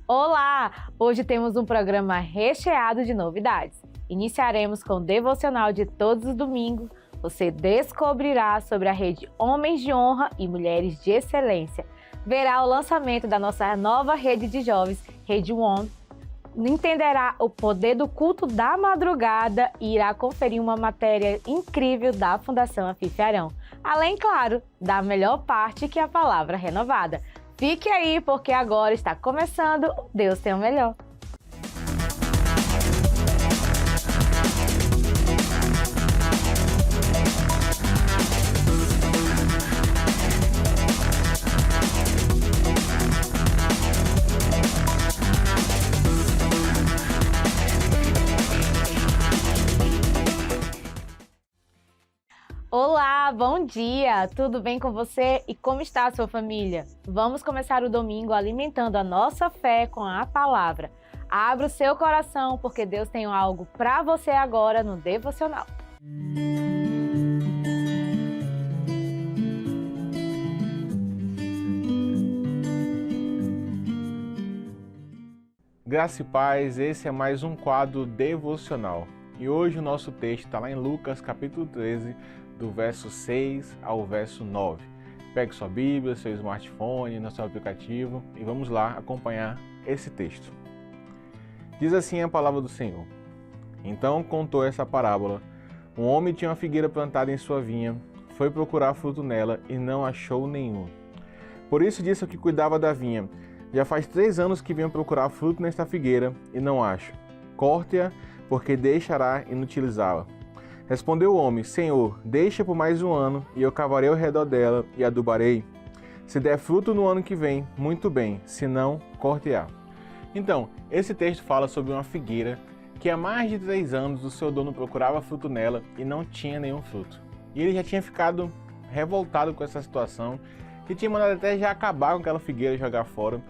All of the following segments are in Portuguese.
Olá! Hoje temos um programa recheado de novidades. Iniciaremos com o devocional de todos os domingos. Você descobrirá sobre a rede Homens de Honra e Mulheres de Excelência. Verá o lançamento da nossa nova rede de jovens, Rede One. Entenderá o poder do culto da madrugada e irá conferir uma matéria incrível da Fundação Afife Arão. Além, claro, da melhor parte, que é a palavra renovada. Fique aí, porque agora está começando o Deus Tem o Melhor. Olá, bom dia! Tudo bem com você e como está a sua família? Vamos começar o domingo alimentando a nossa fé com a palavra. Abra o seu coração, porque Deus tem algo para você agora no Devocional. Graça e paz, esse é mais um quadro devocional. E hoje o nosso texto está lá em Lucas capítulo 13, do verso 6 ao verso 9. Pegue sua Bíblia, seu smartphone, no seu aplicativo e vamos lá acompanhar esse texto. Diz assim a palavra do Senhor. Então contou essa parábola. Um homem tinha uma figueira plantada em sua vinha, foi procurar fruto nela e não achou nenhum. Por isso disse ao que cuidava da vinha: já faz 3 anos que venho procurar fruto nesta figueira e não acho. Corte-a, porque deixará inutilizá-la. Respondeu o homem: Senhor, deixa por mais 1 ano, e eu cavarei ao redor dela e adubarei. Se der fruto no ano que vem, muito bem, se não, corte-a. Então, esse texto fala sobre uma figueira que há mais de 3 anos o seu dono procurava fruto nela e não tinha nenhum fruto. E ele já tinha ficado revoltado com essa situação e tinha mandado até já acabar com aquela figueira e jogar fora.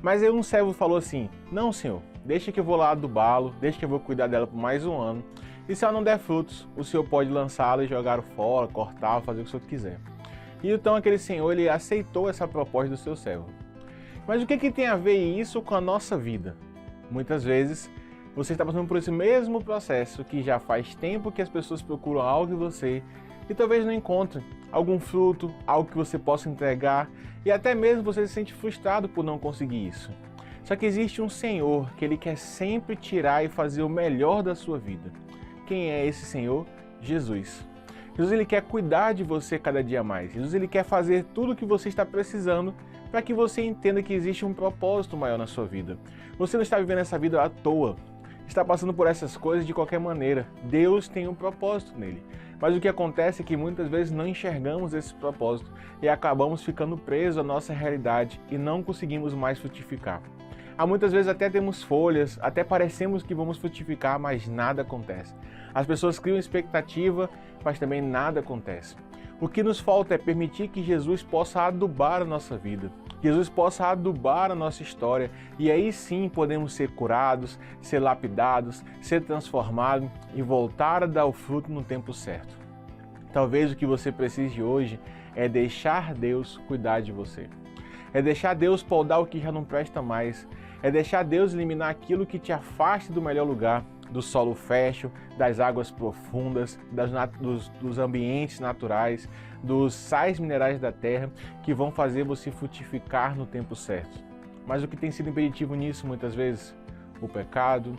Mas aí um servo falou assim: não, senhor, deixa que eu vou lá adubá-lo, deixa que eu vou cuidar dela por mais 1 ano. E se ela não der frutos, o senhor pode lançá-la e jogar fora, cortá-la, fazer o que o senhor quiser. E então aquele senhor, ele aceitou essa proposta do seu servo. Mas o que tem a ver isso com a nossa vida? Muitas vezes você está passando por esse mesmo processo que já faz tempo que as pessoas procuram algo em você e talvez não encontrem algum fruto, algo que você possa entregar, e até mesmo você se sente frustrado por não conseguir isso. Só que existe um Senhor que Ele quer sempre tirar e fazer o melhor da sua vida. Quem é esse Senhor? Jesus. Jesus, Ele quer cuidar de você cada dia mais. Jesus, Ele quer fazer tudo o que você está precisando para que você entenda que existe um propósito maior na sua vida. Você não está vivendo essa vida à toa. Está passando por essas coisas de qualquer maneira. Deus tem um propósito nele. Mas o que acontece é que muitas vezes não enxergamos esse propósito e acabamos ficando presos à nossa realidade e não conseguimos mais frutificar. Há muitas vezes até temos folhas, até parecemos que vamos frutificar, mas nada acontece. As pessoas criam expectativa, mas também nada acontece. O que nos falta é permitir que Jesus possa adubar a nossa vida. Jesus possa adubar a nossa história e aí sim podemos ser curados, ser lapidados, ser transformados e voltar a dar o fruto no tempo certo. Talvez o que você precise hoje é deixar Deus cuidar de você. É deixar Deus podar o que já não presta mais. É deixar Deus eliminar aquilo que te afasta do melhor lugar, do solo fértil, das águas profundas, dos ambientes naturais, dos sais minerais da terra que vão fazer você frutificar no tempo certo. Mas o que tem sido impeditivo nisso muitas vezes? O pecado,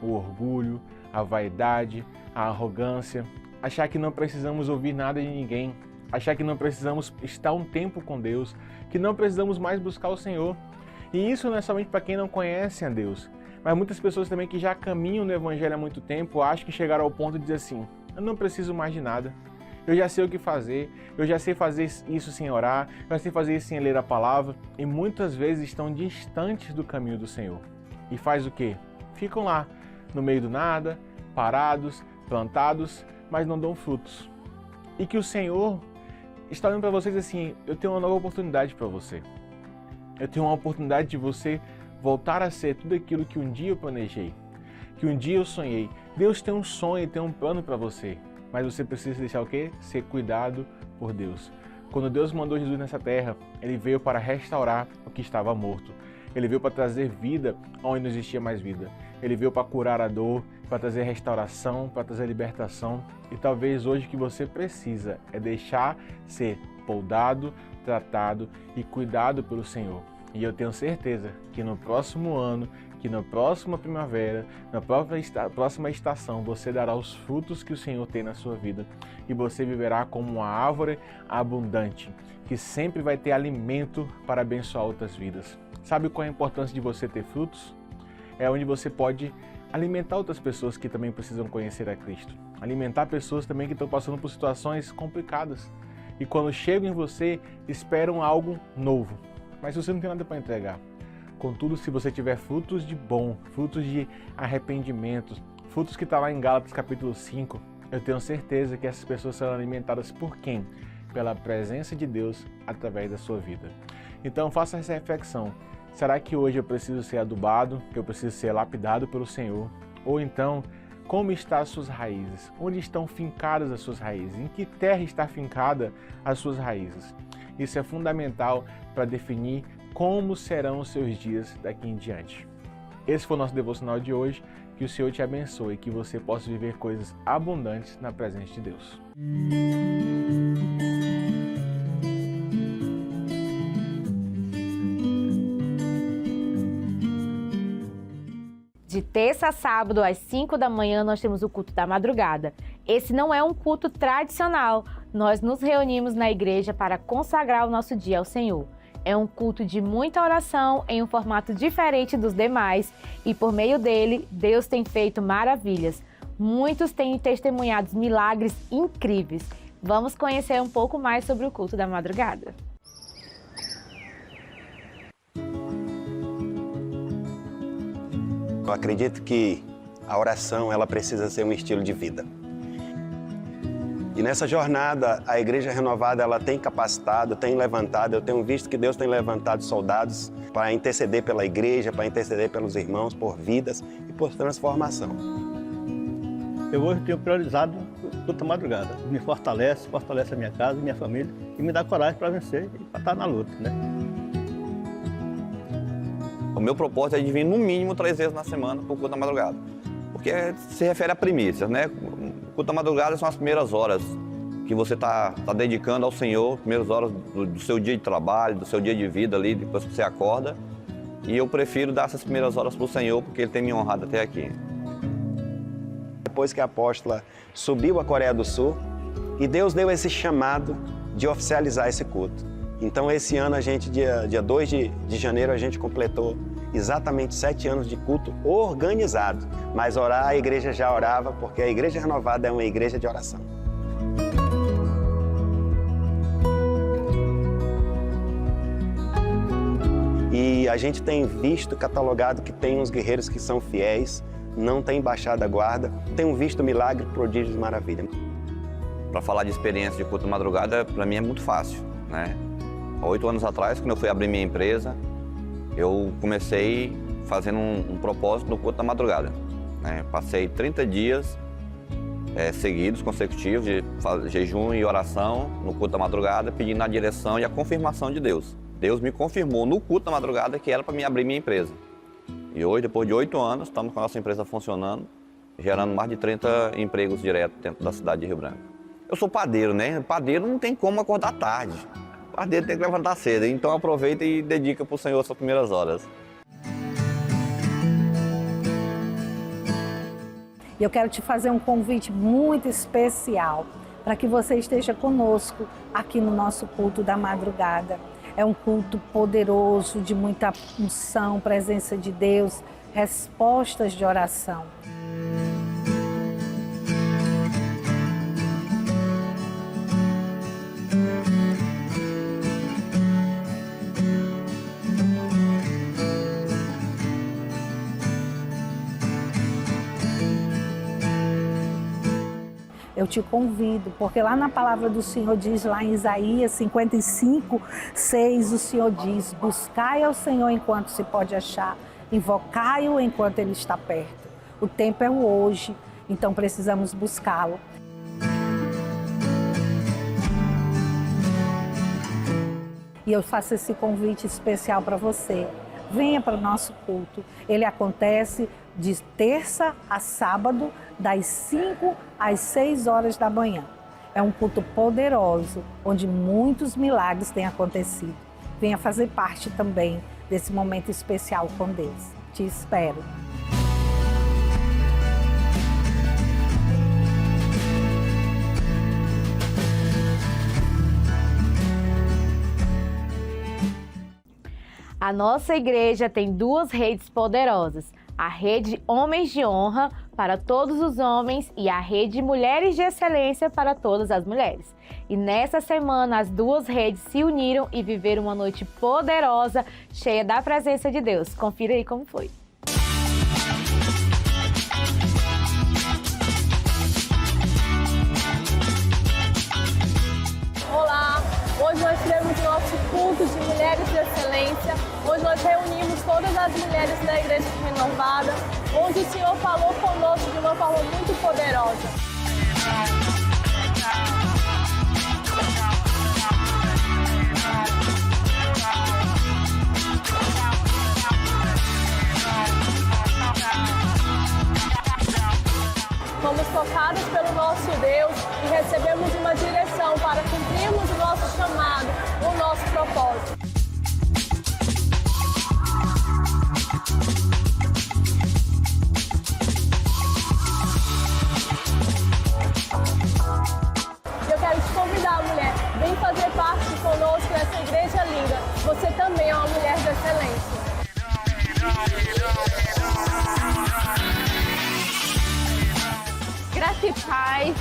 o orgulho, a vaidade, a arrogância, achar que não precisamos ouvir nada de ninguém, achar que não precisamos estar um tempo com Deus, que não precisamos mais buscar o Senhor. E isso não é somente para quem não conhece a Deus, mas muitas pessoas também que já caminham no Evangelho há muito tempo acham que chegaram ao ponto de dizer assim: eu não preciso mais de nada, eu já sei o que fazer, eu já sei fazer isso sem orar, eu já sei fazer isso sem ler a palavra, e muitas vezes estão distantes do caminho do Senhor. E faz o quê? Ficam lá, no meio do nada, parados, plantados, mas não dão frutos. E que o Senhor está olhando para vocês assim: eu tenho uma nova oportunidade para você. Eu tenho uma oportunidade de você voltar a ser tudo aquilo que um dia eu planejei, que um dia eu sonhei. Deus tem um sonho, tem um plano para você, mas você precisa deixar o quê? Ser cuidado por Deus. Quando Deus mandou Jesus nessa terra, Ele veio para restaurar o que estava morto. Ele veio para trazer vida onde não existia mais vida. Ele veio para curar a dor, para trazer restauração, para trazer libertação. E talvez hoje o que você precisa é deixar ser poldado, tratado e cuidado pelo Senhor. E eu tenho certeza que no próximo ano, que na próxima primavera, na próxima estação, você dará os frutos que o Senhor tem na sua vida. E você viverá como uma árvore abundante, que sempre vai ter alimento para abençoar outras vidas. Sabe qual é a importância de você ter frutos? É onde você pode alimentar outras pessoas que também precisam conhecer a Cristo. Alimentar pessoas também que estão passando por situações complicadas. E quando chegam em você, esperam algo novo. Mas você não tem nada para entregar. Contudo, se você tiver frutos de bom, frutos de arrependimento, frutos que está lá em Gálatas capítulo 5, eu tenho certeza que essas pessoas serão alimentadas por quem? Pela presença de Deus através da sua vida. Então faça essa reflexão. Será que hoje eu preciso ser adubado, que eu preciso ser lapidado pelo Senhor? Ou então, como estão as suas raízes? Onde estão fincadas as suas raízes? Em que terra está fincada as suas raízes? Isso é fundamental para definir como serão os seus dias daqui em diante. Esse foi o nosso devocional de hoje. Que o Senhor te abençoe e que você possa viver coisas abundantes na presença de Deus. De terça a sábado, às 5 da manhã, nós temos o culto da madrugada. Esse não é um culto tradicional. Nós nos reunimos na igreja para consagrar o nosso dia ao Senhor. É um culto de muita oração em um formato diferente dos demais e por meio dele, Deus tem feito maravilhas. Muitos têm testemunhado milagres incríveis. Vamos conhecer um pouco mais sobre o culto da madrugada. Eu acredito que a oração ela precisa ser um estilo de vida. E nessa jornada, a Igreja Renovada ela tem capacitado, tem levantado, eu tenho visto que Deus tem levantado soldados para interceder pela igreja, para interceder pelos irmãos, por vidas e por transformação. Eu hoje tenho priorizado toda madrugada. Me fortalece a minha casa, minha família e me dá coragem para vencer e para estar na luta, né? O meu propósito é de vir no mínimo 3 vezes na semana para o culto da madrugada. Porque se refere a primícias, né? O culto da madrugada são as primeiras horas que você está dedicando ao Senhor, primeiras horas do seu dia de trabalho, do seu dia de vida ali, depois que você acorda. E eu prefiro dar essas primeiras horas para o Senhor, porque Ele tem me honrado até aqui. Depois que a apóstola subiu à Coreia do Sul, e Deus deu esse chamado de oficializar esse culto. Então esse ano, a gente, dia 2 de janeiro, a gente completou exatamente 7 anos de culto organizado. Mas orar, a igreja já orava, porque a Igreja Renovada é uma igreja de oração. E a gente tem visto, catalogado, que tem uns guerreiros que são fiéis, não tem baixado a guarda, tem visto milagre, prodígios e maravilha. Para falar de experiência de culto da madrugada, para mim é muito fácil, né? Há 8 anos atrás, quando eu fui abrir minha empresa, eu comecei fazendo um propósito no culto da madrugada, né? Passei 30 dias seguidos, consecutivos, de jejum e oração no culto da madrugada, pedindo a direção e a confirmação de Deus. Deus me confirmou no culto da madrugada que era para mim abrir minha empresa. E hoje, depois de 8 anos, estamos com a nossa empresa funcionando, gerando mais de 30 empregos diretos dentro da cidade de Rio Branco. Eu sou padeiro, né? Padeiro não tem como acordar tarde. Padeiro tem que levantar cedo, então aproveita e dedica para o Senhor essas primeiras horas. Eu quero te fazer um convite muito especial para que você esteja conosco aqui no nosso culto da madrugada. É um culto poderoso, de muita unção, presença de Deus, respostas de oração. Eu te convido, porque lá na palavra do Senhor diz, lá em Isaías 55, 6, o Senhor diz, buscai ao Senhor enquanto se pode achar, invocai-o enquanto Ele está perto. O tempo é o hoje, então precisamos buscá-lo. E eu faço esse convite especial para você. venha para o nosso culto. Ele acontece de terça a sábado, das 5 às 6 horas da manhã. É um culto poderoso, onde muitos milagres têm acontecido. Venha fazer parte também desse momento especial com Deus. Te espero. A nossa igreja tem 2 redes poderosas. A rede Homens de Honra para todos os homens e a rede Mulheres de Excelência para todas as mulheres. E nessa semana as 2 redes se uniram e viveram uma noite poderosa, cheia da presença de Deus. Confira aí como foi. Olá! Hoje nós tivemos o nosso culto de Mulheres de Excelência. Hoje nós reunimos todas as mulheres da Igreja Renovada, onde o Senhor falou conosco de uma forma muito poderosa. Fomos tocadas pelo nosso Deus e recebemos uma direção para cumprirmos o nosso chamado, o nosso propósito. Eu quero te convidar, mulher, vem fazer parte conosco nessa igreja linda. Você também é uma mulher de excelência. Graça e paz,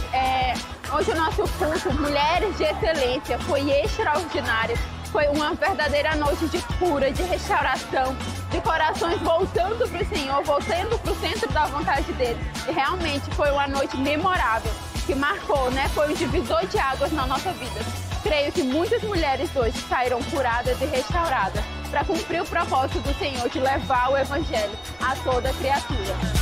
hoje o nosso culto Mulheres de Excelência foi extraordinário. Foi uma verdadeira noite de cura, de restauração, de corações voltando para o Senhor, voltando para o centro da vontade dele. E realmente foi uma noite memorável, que marcou, foi um divisor de águas na nossa vida. Creio que muitas mulheres hoje saíram curadas e restauradas para cumprir o propósito do Senhor de levar o Evangelho a toda criatura.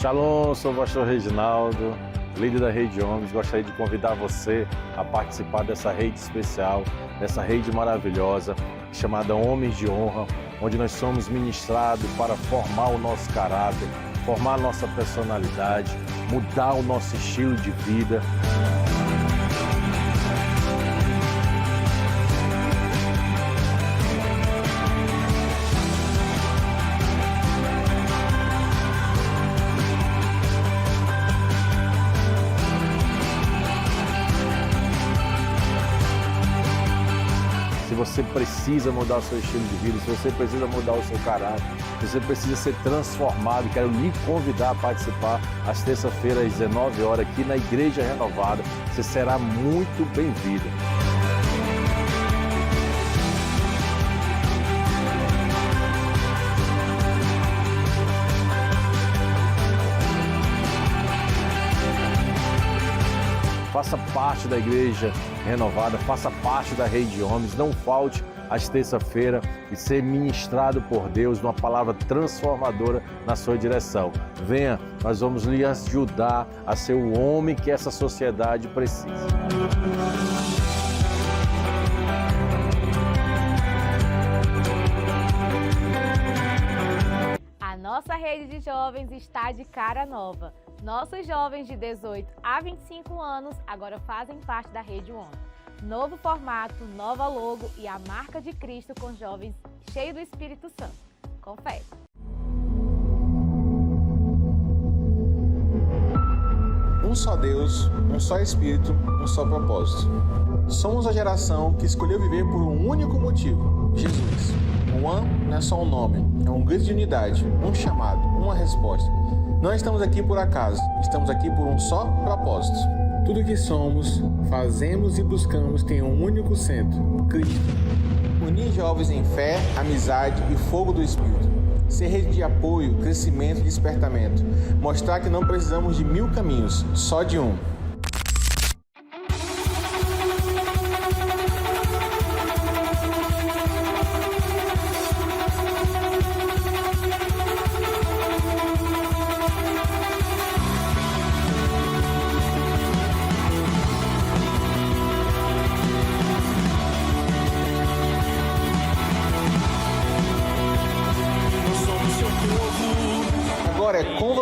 Shalom, sou o pastor Reginaldo, líder da Rede Homens. Gostaria de convidar você a participar dessa rede especial, dessa rede maravilhosa, chamada Homens de Honra, onde nós somos ministrados para formar o nosso caráter, formar a nossa personalidade, mudar o nosso estilo de vida. Se você precisa mudar o seu estilo de vida, se você precisa mudar o seu caráter, se você precisa ser transformado, quero lhe convidar a participar às terça-feiras às 19 horas aqui na Igreja Renovada. Você será muito bem-vindo. Faça parte da Igreja Renovada, faça parte da Rede de Homens, não falte às terça-feiras e ser ministrado por Deus numa palavra transformadora na sua direção. Venha, nós vamos lhe ajudar a ser o homem que essa sociedade precisa. A nossa rede de jovens está de cara nova. Nossos jovens de 18 a 25 anos agora fazem parte da Rede Honra. Novo formato, nova logo e a marca de Cristo com jovens cheios do Espírito Santo. Confere. Um só Deus, um só Espírito, um só propósito. Somos a geração que escolheu viver por um único motivo: Jesus. O One não é só um nome, é um grito de unidade, um chamado, uma resposta. Não estamos aqui por acaso, estamos aqui por um só propósito. Tudo que somos, fazemos e buscamos tem um único centro: Cristo. Unir jovens em fé, amizade e fogo do Espírito. Ser rede de apoio, crescimento e despertamento. Mostrar que não precisamos de 1000 caminhos, só de um.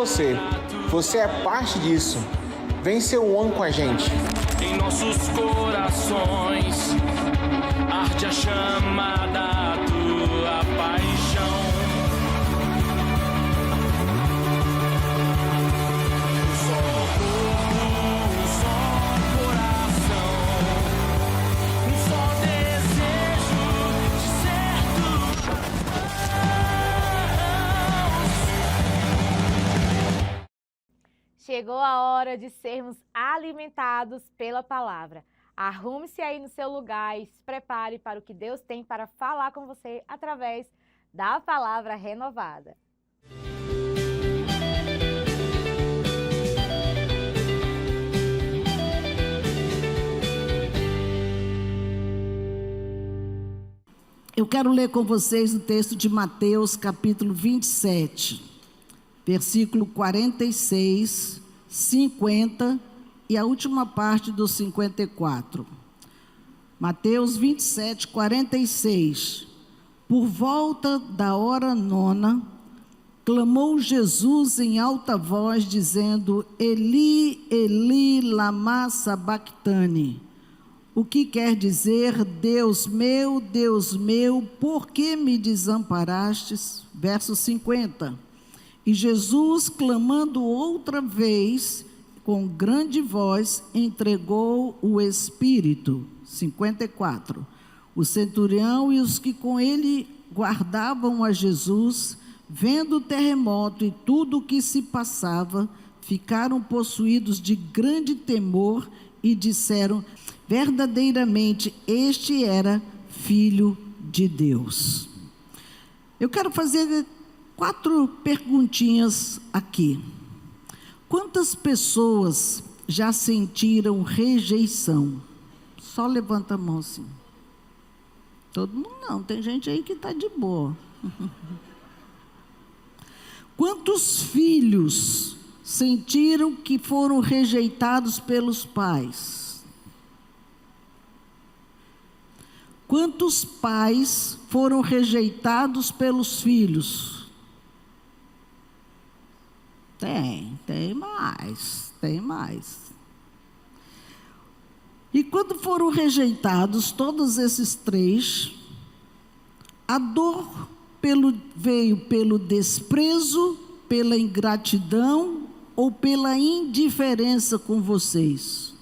você. Você é parte disso. Vem ser um ano com a gente. Em nossos corações arde a chama da tua paixão. Um só corpo, um só coração, um só desejo de ser tu. Chegou a hora de sermos alimentados pela palavra. Arrume-se aí no seu lugar e se prepare para o que Deus tem para falar com você através da palavra renovada. Eu quero ler com vocês o texto de Mateus, capítulo 27, versículo 46, 50 e a última parte do 54. Mateus 27, 46. Por volta da hora 9, clamou Jesus em alta voz, dizendo: Eli, Eli, lama sabactani. O que quer dizer: Deus meu, por que me desamparastes? Verso 50. E Jesus, clamando outra vez, com grande voz, entregou o Espírito. 54. O centurião e os que com ele guardavam a Jesus, vendo o terremoto e tudo o que se passava, ficaram possuídos de grande temor e disseram: verdadeiramente este era Filho de Deus. Eu quero fazer 4 perguntinhas aqui. Quantas pessoas já sentiram rejeição? Só levanta a mão assim. Todo mundo não, tem gente aí que está de boa. Quantos filhos sentiram que foram rejeitados pelos pais? Quantos pais foram rejeitados pelos filhos? Tem mais. E quando foram rejeitados todos esses 3, a dor veio pelo desprezo, pela ingratidão ou pela indiferença com vocês?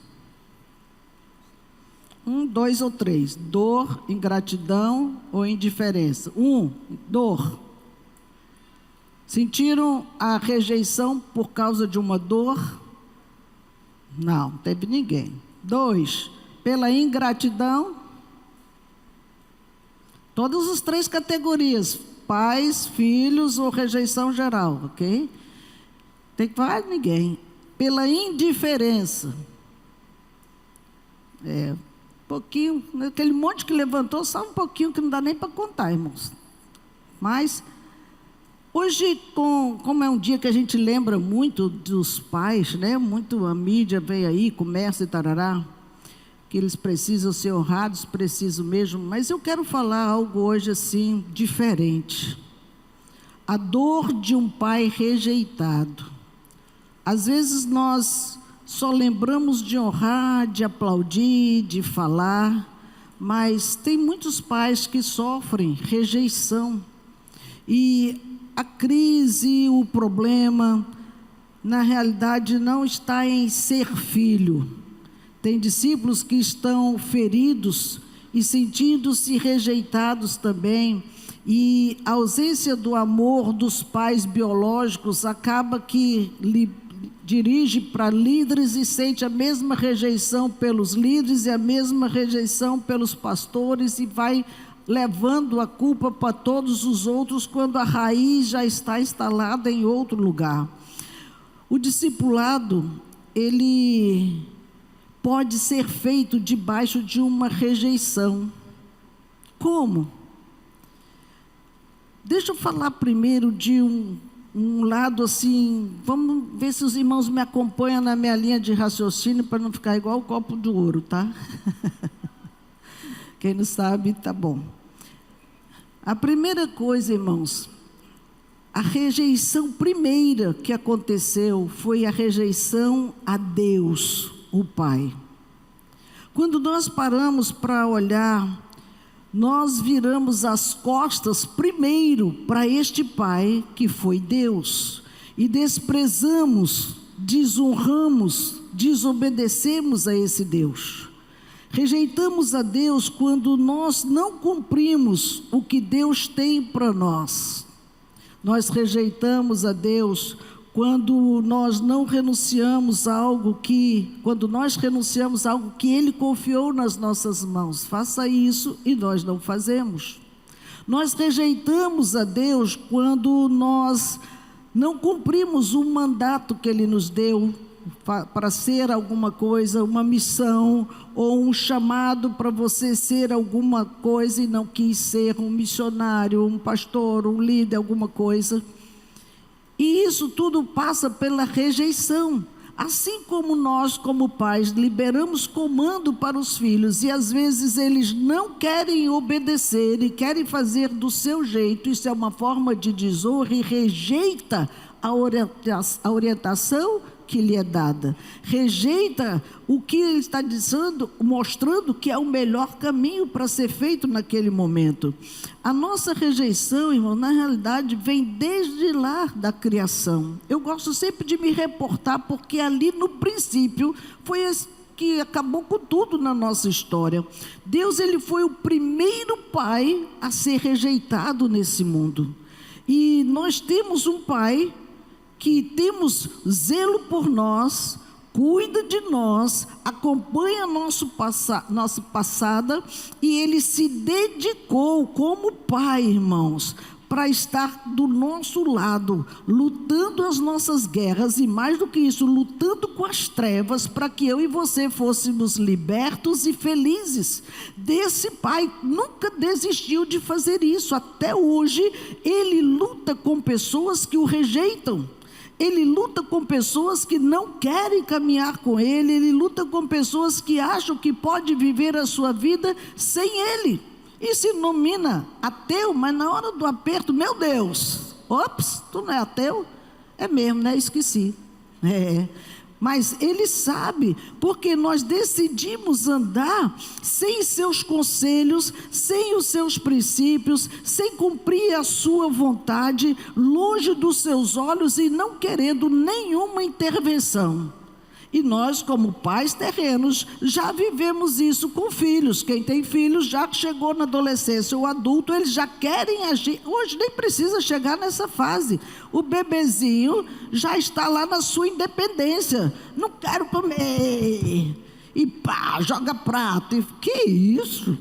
1, 2 ou 3. Dor, ingratidão ou indiferença? 1, dor. Sentiram a rejeição por causa de uma dor? Não teve ninguém. 2, pela ingratidão. Todas as 3 categorias: pais, filhos ou rejeição geral, ok? Tem que falar ninguém. Pela indiferença. Pouquinho, aquele monte que levantou, só um pouquinho que não dá nem para contar, irmãos. Mas hoje, como é um dia que a gente lembra muito dos pais, né? Muito a mídia vem aí, começa e tarará, que eles precisam ser honrados, precisam mesmo, mas eu quero falar algo hoje assim, diferente. A dor de um pai rejeitado. Às vezes nós só lembramos de honrar, de aplaudir, de falar, mas tem muitos pais que sofrem rejeição. E a crise, o problema, na realidade, não está em ser filho. Tem discípulos que estão feridos e sentindo-se rejeitados também. E a ausência do amor dos pais biológicos acaba que lhe dirige para líderes e sente a mesma rejeição pelos líderes e a mesma rejeição pelos pastores e vai levando a culpa para todos os outros quando a raiz já está instalada em outro lugar. O discipulado, ele pode ser feito debaixo de uma rejeição. Como? Deixa eu falar primeiro de um lado assim, vamos ver se os irmãos me acompanham na minha linha de raciocínio para não ficar igual o copo de ouro, tá? Quem não sabe, tá bom. A primeira coisa, irmãos, A rejeição primeira que aconteceu foi a rejeição a Deus, o Pai. Quando nós paramos para olhar, nós viramos as costas primeiro para este Pai que foi Deus e desprezamos, desonramos, desobedecemos a esse Deus. Rejeitamos a Deus quando nós não cumprimos o que Deus tem para nós. Nós rejeitamos a Deus quando nós não renunciamos a algo que, Ele confiou nas nossas mãos. Faça isso e nós não fazemos. Nós rejeitamos a Deus quando nós não cumprimos o mandato que Ele nos deu para ser alguma coisa, uma missão ou um chamado para você ser alguma coisa e não quis ser um missionário, um pastor, um líder, alguma coisa. E isso tudo passa pela rejeição. Assim como nós, como pais, liberamos comando para os filhos e às vezes eles não querem obedecer e querem fazer do seu jeito, isso é uma forma de desonra e rejeita a orientação que lhe é dada. Rejeita o que ele está dizendo, mostrando que é o melhor caminho para ser feito naquele momento. A nossa rejeição, irmão, na realidade vem desde lá da criação. Eu gosto sempre de me reportar, porque ali no princípio foi esse que acabou com tudo na nossa história. Deus, ele foi o primeiro pai a ser rejeitado nesse mundo. E nós temos um pai que temos zelo por nós, cuida de nós, acompanha nossa passada, e ele se dedicou como pai, irmãos, para estar do nosso lado, lutando as nossas guerras e mais do que isso, lutando com as trevas para que eu e você fôssemos libertos e felizes. Desse pai nunca desistiu de fazer isso. Até hoje ele luta com pessoas que o rejeitam. Ele luta com pessoas que não querem caminhar com ele. Ele luta com pessoas que acham que pode viver a sua vida sem ele. E se denomina ateu, mas na hora do aperto, meu Deus, ops, tu não é ateu? É mesmo, né? Esqueci. Mas ele sabe, porque nós decidimos andar sem seus conselhos, sem os seus princípios, sem cumprir a sua vontade, longe dos seus olhos e não querendo nenhuma intervenção. E nós, como pais terrenos, já vivemos isso com filhos. Quem tem filhos já chegou na adolescência, o adulto, eles já querem agir. Hoje nem precisa chegar nessa fase. O bebezinho já está lá na sua independência. Não quero comer. E pá, joga prato. E, que isso?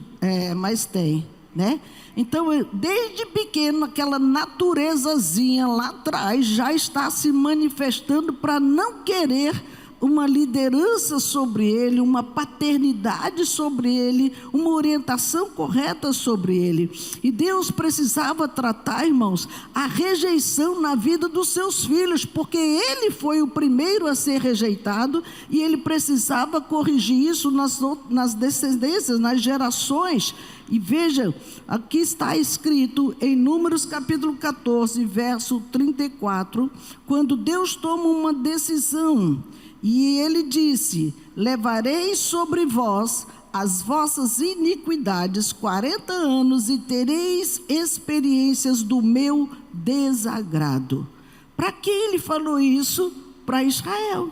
Mas tem, né? Então, desde pequeno, aquela naturezazinha lá atrás já está se manifestando para não querer uma liderança sobre ele, uma paternidade sobre ele, uma orientação correta sobre ele. E Deus precisava tratar, irmãos, a rejeição na vida dos seus filhos, porque ele foi o primeiro a ser rejeitado e ele precisava corrigir isso nas descendências, nas gerações. E veja, aqui está escrito em Números capítulo 14, verso 34, quando Deus toma uma decisão. E ele disse: levarei sobre vós as vossas iniquidades 40 anos e tereis experiências do meu desagrado. Para quem ele falou isso? Para Israel.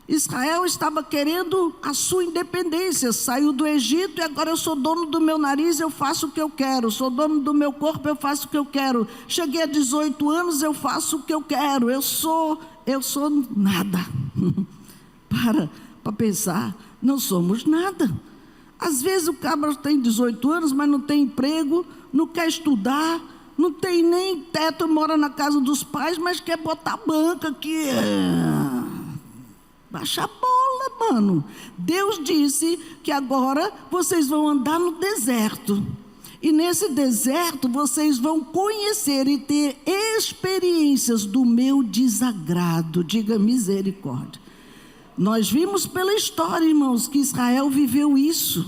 Israel estava querendo a sua independência, saiu do Egito e agora eu sou dono do meu nariz, eu faço o que eu quero, sou dono do meu corpo, eu faço o que eu quero. Cheguei a 18 anos, eu faço o que eu quero, eu sou nada. Para pensar, não somos nada. Às vezes o cabra tem 18 anos, mas não tem emprego, não quer estudar, não tem nem teto, mora na casa dos pais, mas quer botar banca aqui. Baixa a bola, mano. Deus disse que agora vocês vão andar no deserto. E nesse deserto vocês vão conhecer e ter experiências do meu desagrado. Diga misericórdia. Nós vimos pela história, irmãos, que Israel viveu isso.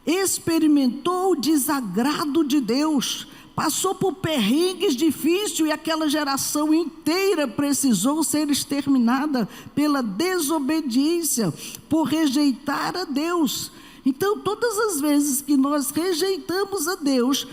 Experimentou o desagrado de Deus. passou por perrengues difíceis e aquela geração inteira precisou ser exterminada pela desobediência, por rejeitar a Deus. Então, todas as vezes que nós rejeitamos a Deus,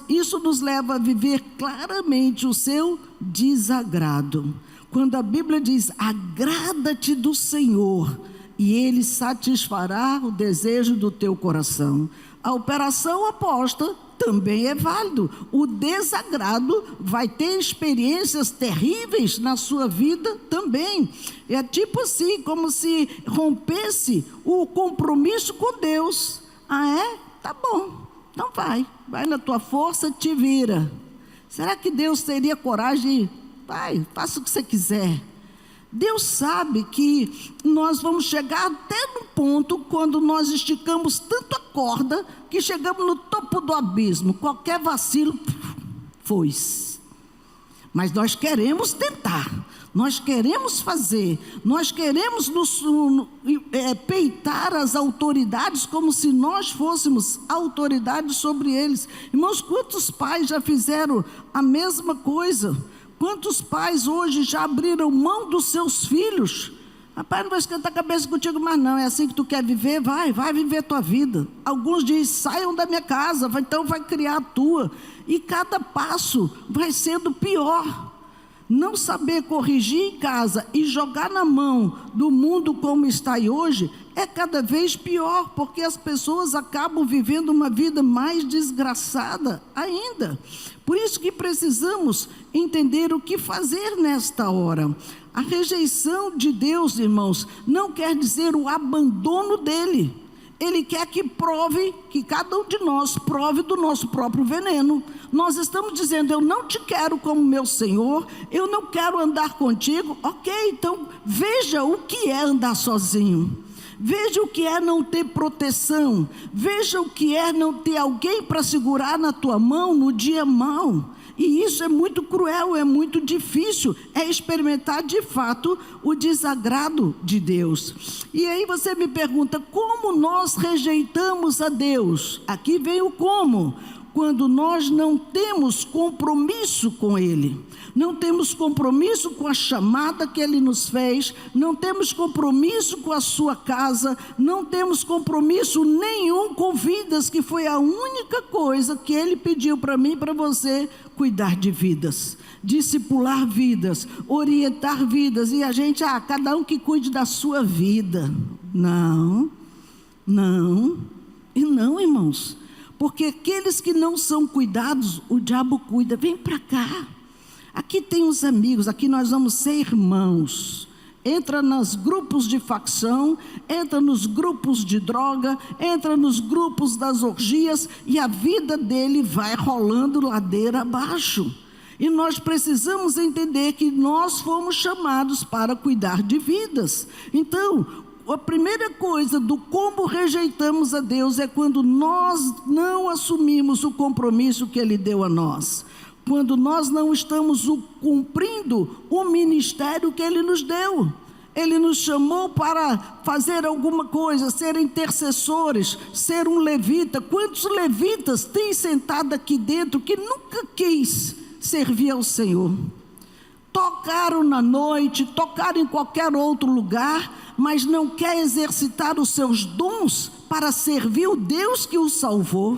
isso nos leva a viver claramente o seu desagrado. Quando a Bíblia diz, agrada-te do Senhor, e Ele satisfará o desejo do teu coração. A operação oposta também é válido. O desagrado vai ter experiências terríveis na sua vida também. É tipo assim, como se rompesse o compromisso com Deus. Ah, é? Tá bom. Então vai na tua força, te vira. Será que Deus teria coragem? Vai, faça o que você quiser. Deus sabe que nós vamos chegar até no ponto quando nós esticamos tanto a corda que chegamos no topo do abismo. Qualquer vacilo, foi-se. Mas nós queremos tentar, nós queremos fazer, nós queremos peitar as autoridades como se nós fôssemos autoridades sobre eles. Irmãos, quantos pais já fizeram a mesma coisa? Quantos pais hoje já abriram mão dos seus filhos? Rapaz, não vai esquentar a cabeça contigo mais não, é assim que tu quer viver? Vai viver a tua vida. Alguns dizem, saiam da minha casa, então vai criar a tua. E cada passo vai sendo pior. Não saber corrigir em casa e jogar na mão do mundo como está aí hoje é cada vez pior, porque as pessoas acabam vivendo uma vida mais desgraçada ainda. Por isso que precisamos entender o que fazer nesta hora. A rejeição de Deus, irmãos, não quer dizer o abandono dele. Ele quer que cada um de nós prove do nosso próprio veneno. Nós estamos dizendo, eu não te quero como meu Senhor, eu não quero andar contigo. Ok, então veja o que é andar sozinho. Veja o que é não ter proteção. Veja o que é não ter alguém para segurar na tua mão no dia mau. E isso é muito cruel, é muito difícil. É experimentar de fato o desagrado de Deus. E aí você me pergunta, como nós rejeitamos a Deus? Aqui vem o como. Quando nós não temos compromisso com Ele, não temos compromisso com a chamada que Ele nos fez, não temos compromisso com a sua casa, não temos compromisso nenhum com vidas, que foi a única coisa que Ele pediu para mim e para você, cuidar de vidas, discipular vidas, orientar vidas, e a gente, cada um que cuide da sua vida. Não, irmãos. Porque aqueles que não são cuidados, o diabo cuida. Vem para cá. Aqui tem os amigos, aqui nós vamos ser irmãos. Entra nos grupos de facção, entra nos grupos de droga, entra nos grupos das orgias e a vida dele vai rolando ladeira abaixo. E nós precisamos entender que nós fomos chamados para cuidar de vidas. Então, a primeira coisa do como rejeitamos a Deus é quando nós não assumimos o compromisso que Ele deu a nós. Quando nós não estamos cumprindo o ministério que Ele nos deu. Ele nos chamou para fazer alguma coisa, ser intercessores, ser um levita. Quantos levitas tem sentado aqui dentro que nunca quis servir ao Senhor? Tocaram na noite, tocaram em qualquer outro lugar, mas não quer exercitar os seus dons para servir o Deus que o salvou.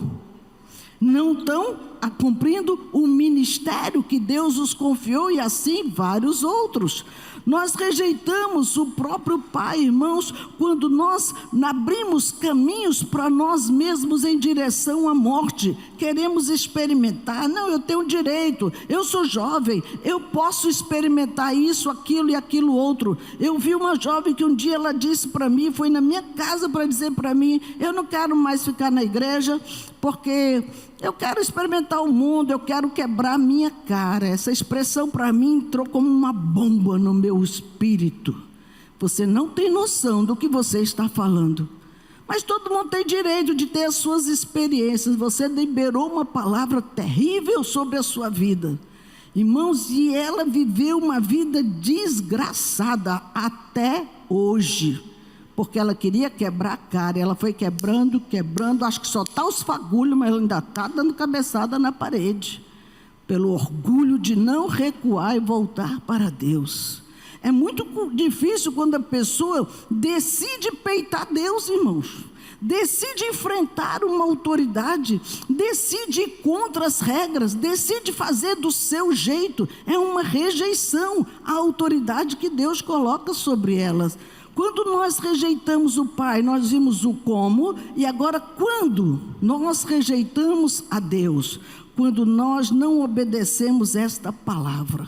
Não estão cumprindo o ministério que Deus os confiou, e assim vários outros. Nós rejeitamos o próprio Pai, irmãos, quando nós abrimos caminhos para nós mesmos em direção à morte. Queremos experimentar, não, eu tenho direito, eu sou jovem, eu posso experimentar isso, aquilo e aquilo outro. Eu vi uma jovem que um dia ela disse para mim, foi na minha casa para dizer para mim, eu não quero mais ficar na igreja, porque eu quero experimentar o mundo, eu quero quebrar a minha cara. Essa expressão para mim entrou como uma bomba no meu espírito. Você não tem noção do que você está falando. Mas todo mundo tem direito de ter as suas experiências. Você liberou uma palavra terrível sobre a sua vida. Irmãos, e ela viveu uma vida desgraçada até hoje. porque ela queria quebrar a cara. Ela foi quebrando, acho que só está os fagulhos, mas ela ainda está dando cabeçada na parede, pelo orgulho de não recuar e voltar para Deus. É muito difícil quando a pessoa decide peitar Deus, irmãos. Decide enfrentar uma autoridade, decide ir contra as regras, decide fazer do seu jeito. É uma rejeição à autoridade que Deus coloca sobre elas. Quando nós rejeitamos o Pai, nós vimos o como, e agora quando nós rejeitamos a Deus, quando nós não obedecemos esta palavra.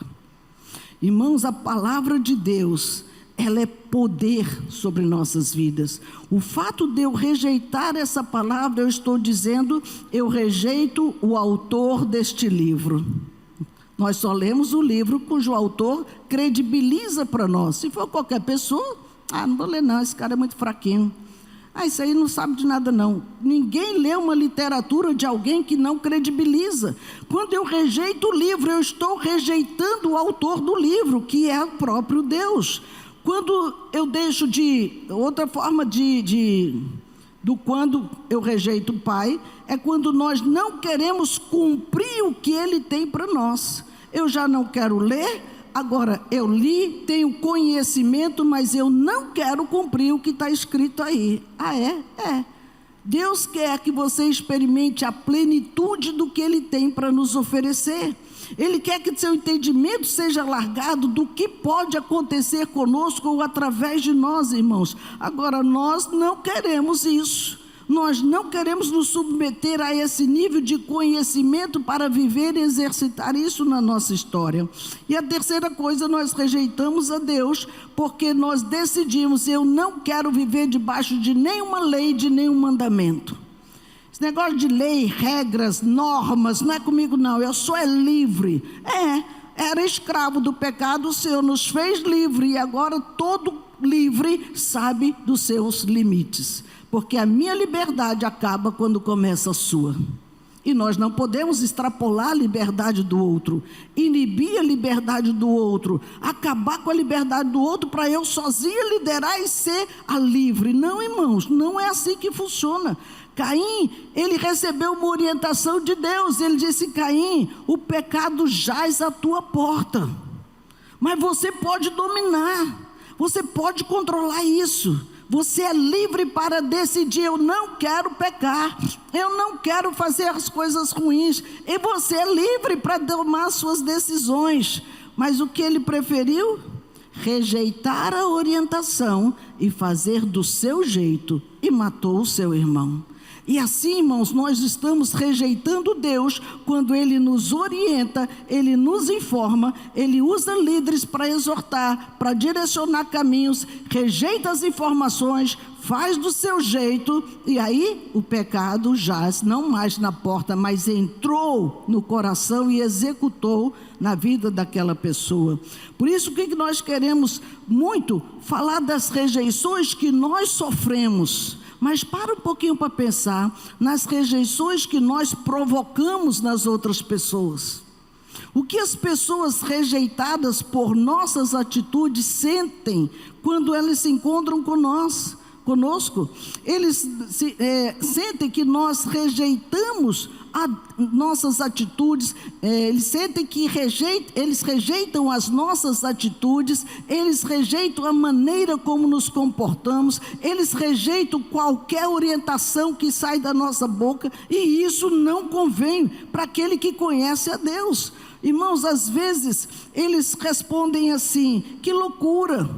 Irmãos, a palavra de Deus, ela é poder sobre nossas vidas. O fato de eu rejeitar essa palavra, eu estou dizendo, eu rejeito o autor deste livro. Nós só lemos o livro cujo autor credibiliza para nós. Se for qualquer pessoa, não vou ler não, esse cara é muito fraquinho. Isso aí não sabe de nada não. Ninguém lê uma literatura de alguém que não credibiliza. Quando eu rejeito o livro, eu estou rejeitando o autor do livro, que é o próprio Deus. Quando eu deixo outra forma quando eu rejeito o Pai, é quando nós não queremos cumprir o que Ele tem para nós. Eu já não quero ler, agora eu li, tenho conhecimento, mas eu não quero cumprir o que está escrito aí. É. Deus quer que você experimente a plenitude do que Ele tem para nos oferecer. Ele quer que seu entendimento seja alargado do que pode acontecer conosco ou através de nós, irmãos. Agora, nós não queremos isso. Nós não queremos nos submeter a esse nível de conhecimento para viver e exercitar isso na nossa história. E a terceira coisa, nós rejeitamos a Deus porque nós decidimos, eu não quero viver debaixo de nenhuma lei, de nenhum mandamento. Esse negócio de lei, regras, normas, não é comigo não, eu sou livre. Era escravo do pecado, o Senhor nos fez livre e agora todo livre sabe dos seus limites. Porque a minha liberdade acaba quando começa a sua. E nós não podemos extrapolar a liberdade do outro, inibir a liberdade do outro, acabar com a liberdade do outro para eu sozinha liderar e ser a livre. Não, irmãos, não é assim que funciona. Caim, ele recebeu uma orientação de Deus. Ele disse: Caim, o pecado jaz à tua porta, mas você pode dominar, você pode controlar isso. Você é livre para decidir, eu não quero pecar, eu não quero fazer as coisas ruins, e você é livre para tomar suas decisões. Mas o que ele preferiu? Rejeitar a orientação e fazer do seu jeito, e matou o seu irmão. E assim, irmãos, nós estamos rejeitando Deus quando Ele nos orienta, Ele nos informa, Ele usa líderes para exortar, para direcionar caminhos, rejeita as informações, faz do seu jeito, e aí o pecado jaz, não mais na porta, mas entrou no coração e executou na vida daquela pessoa. Por isso, o que nós queremos muito? Falar das rejeições que nós sofremos. Mas para um pouquinho para pensar nas rejeições que nós provocamos nas outras pessoas. O que as pessoas rejeitadas por nossas atitudes sentem quando elas se encontram conosco? Eles sentem que nós rejeitamos nossas atitudes, eles sentem que eles rejeitam as nossas atitudes, eles rejeitam a maneira como nos comportamos, eles rejeitam qualquer orientação que sai da nossa boca, e isso não convém para aquele que conhece a Deus. Irmãos, às vezes eles respondem assim: que loucura,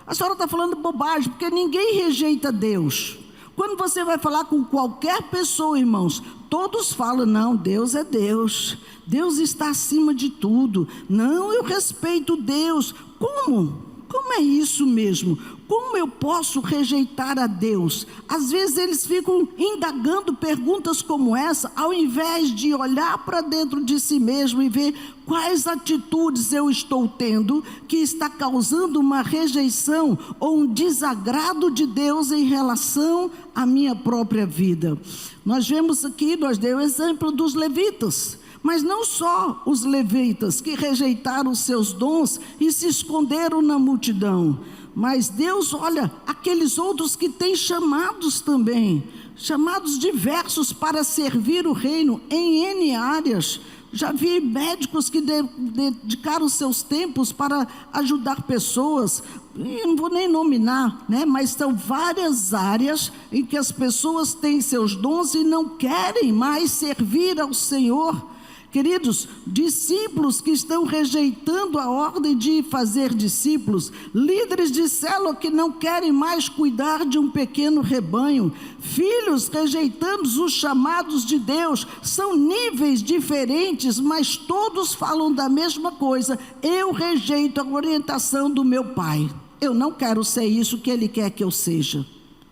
a senhora está falando bobagem, porque ninguém rejeita Deus. Quando você vai falar com qualquer pessoa, irmãos, todos falam: não, Deus é Deus, Deus está acima de tudo, não, eu respeito Deus. Como é isso mesmo? Como eu posso rejeitar a Deus? Às vezes eles ficam indagando perguntas como essa, ao invés de olhar para dentro de si mesmo e ver quais atitudes eu estou tendo que está causando uma rejeição ou um desagrado de Deus em relação à minha própria vida. Nós vemos aqui, nós demos o exemplo dos levitas. Mas não só os levitas que rejeitaram os seus dons e se esconderam na multidão, Mas Deus olha aqueles outros que têm chamados também, chamados diversos para servir o reino em N áreas. Já vi médicos que dedicaram seus tempos para ajudar pessoas, e não vou nem nominar, né? Mas são várias áreas em que as pessoas têm seus dons e não querem mais servir ao Senhor. Queridos, discípulos que estão rejeitando a ordem de fazer discípulos, líderes de célula que não querem mais cuidar de um pequeno rebanho, filhos rejeitando os chamados de Deus. São níveis diferentes, mas todos falam da mesma coisa: eu rejeito a orientação do meu pai, eu não quero ser isso que ele quer que eu seja.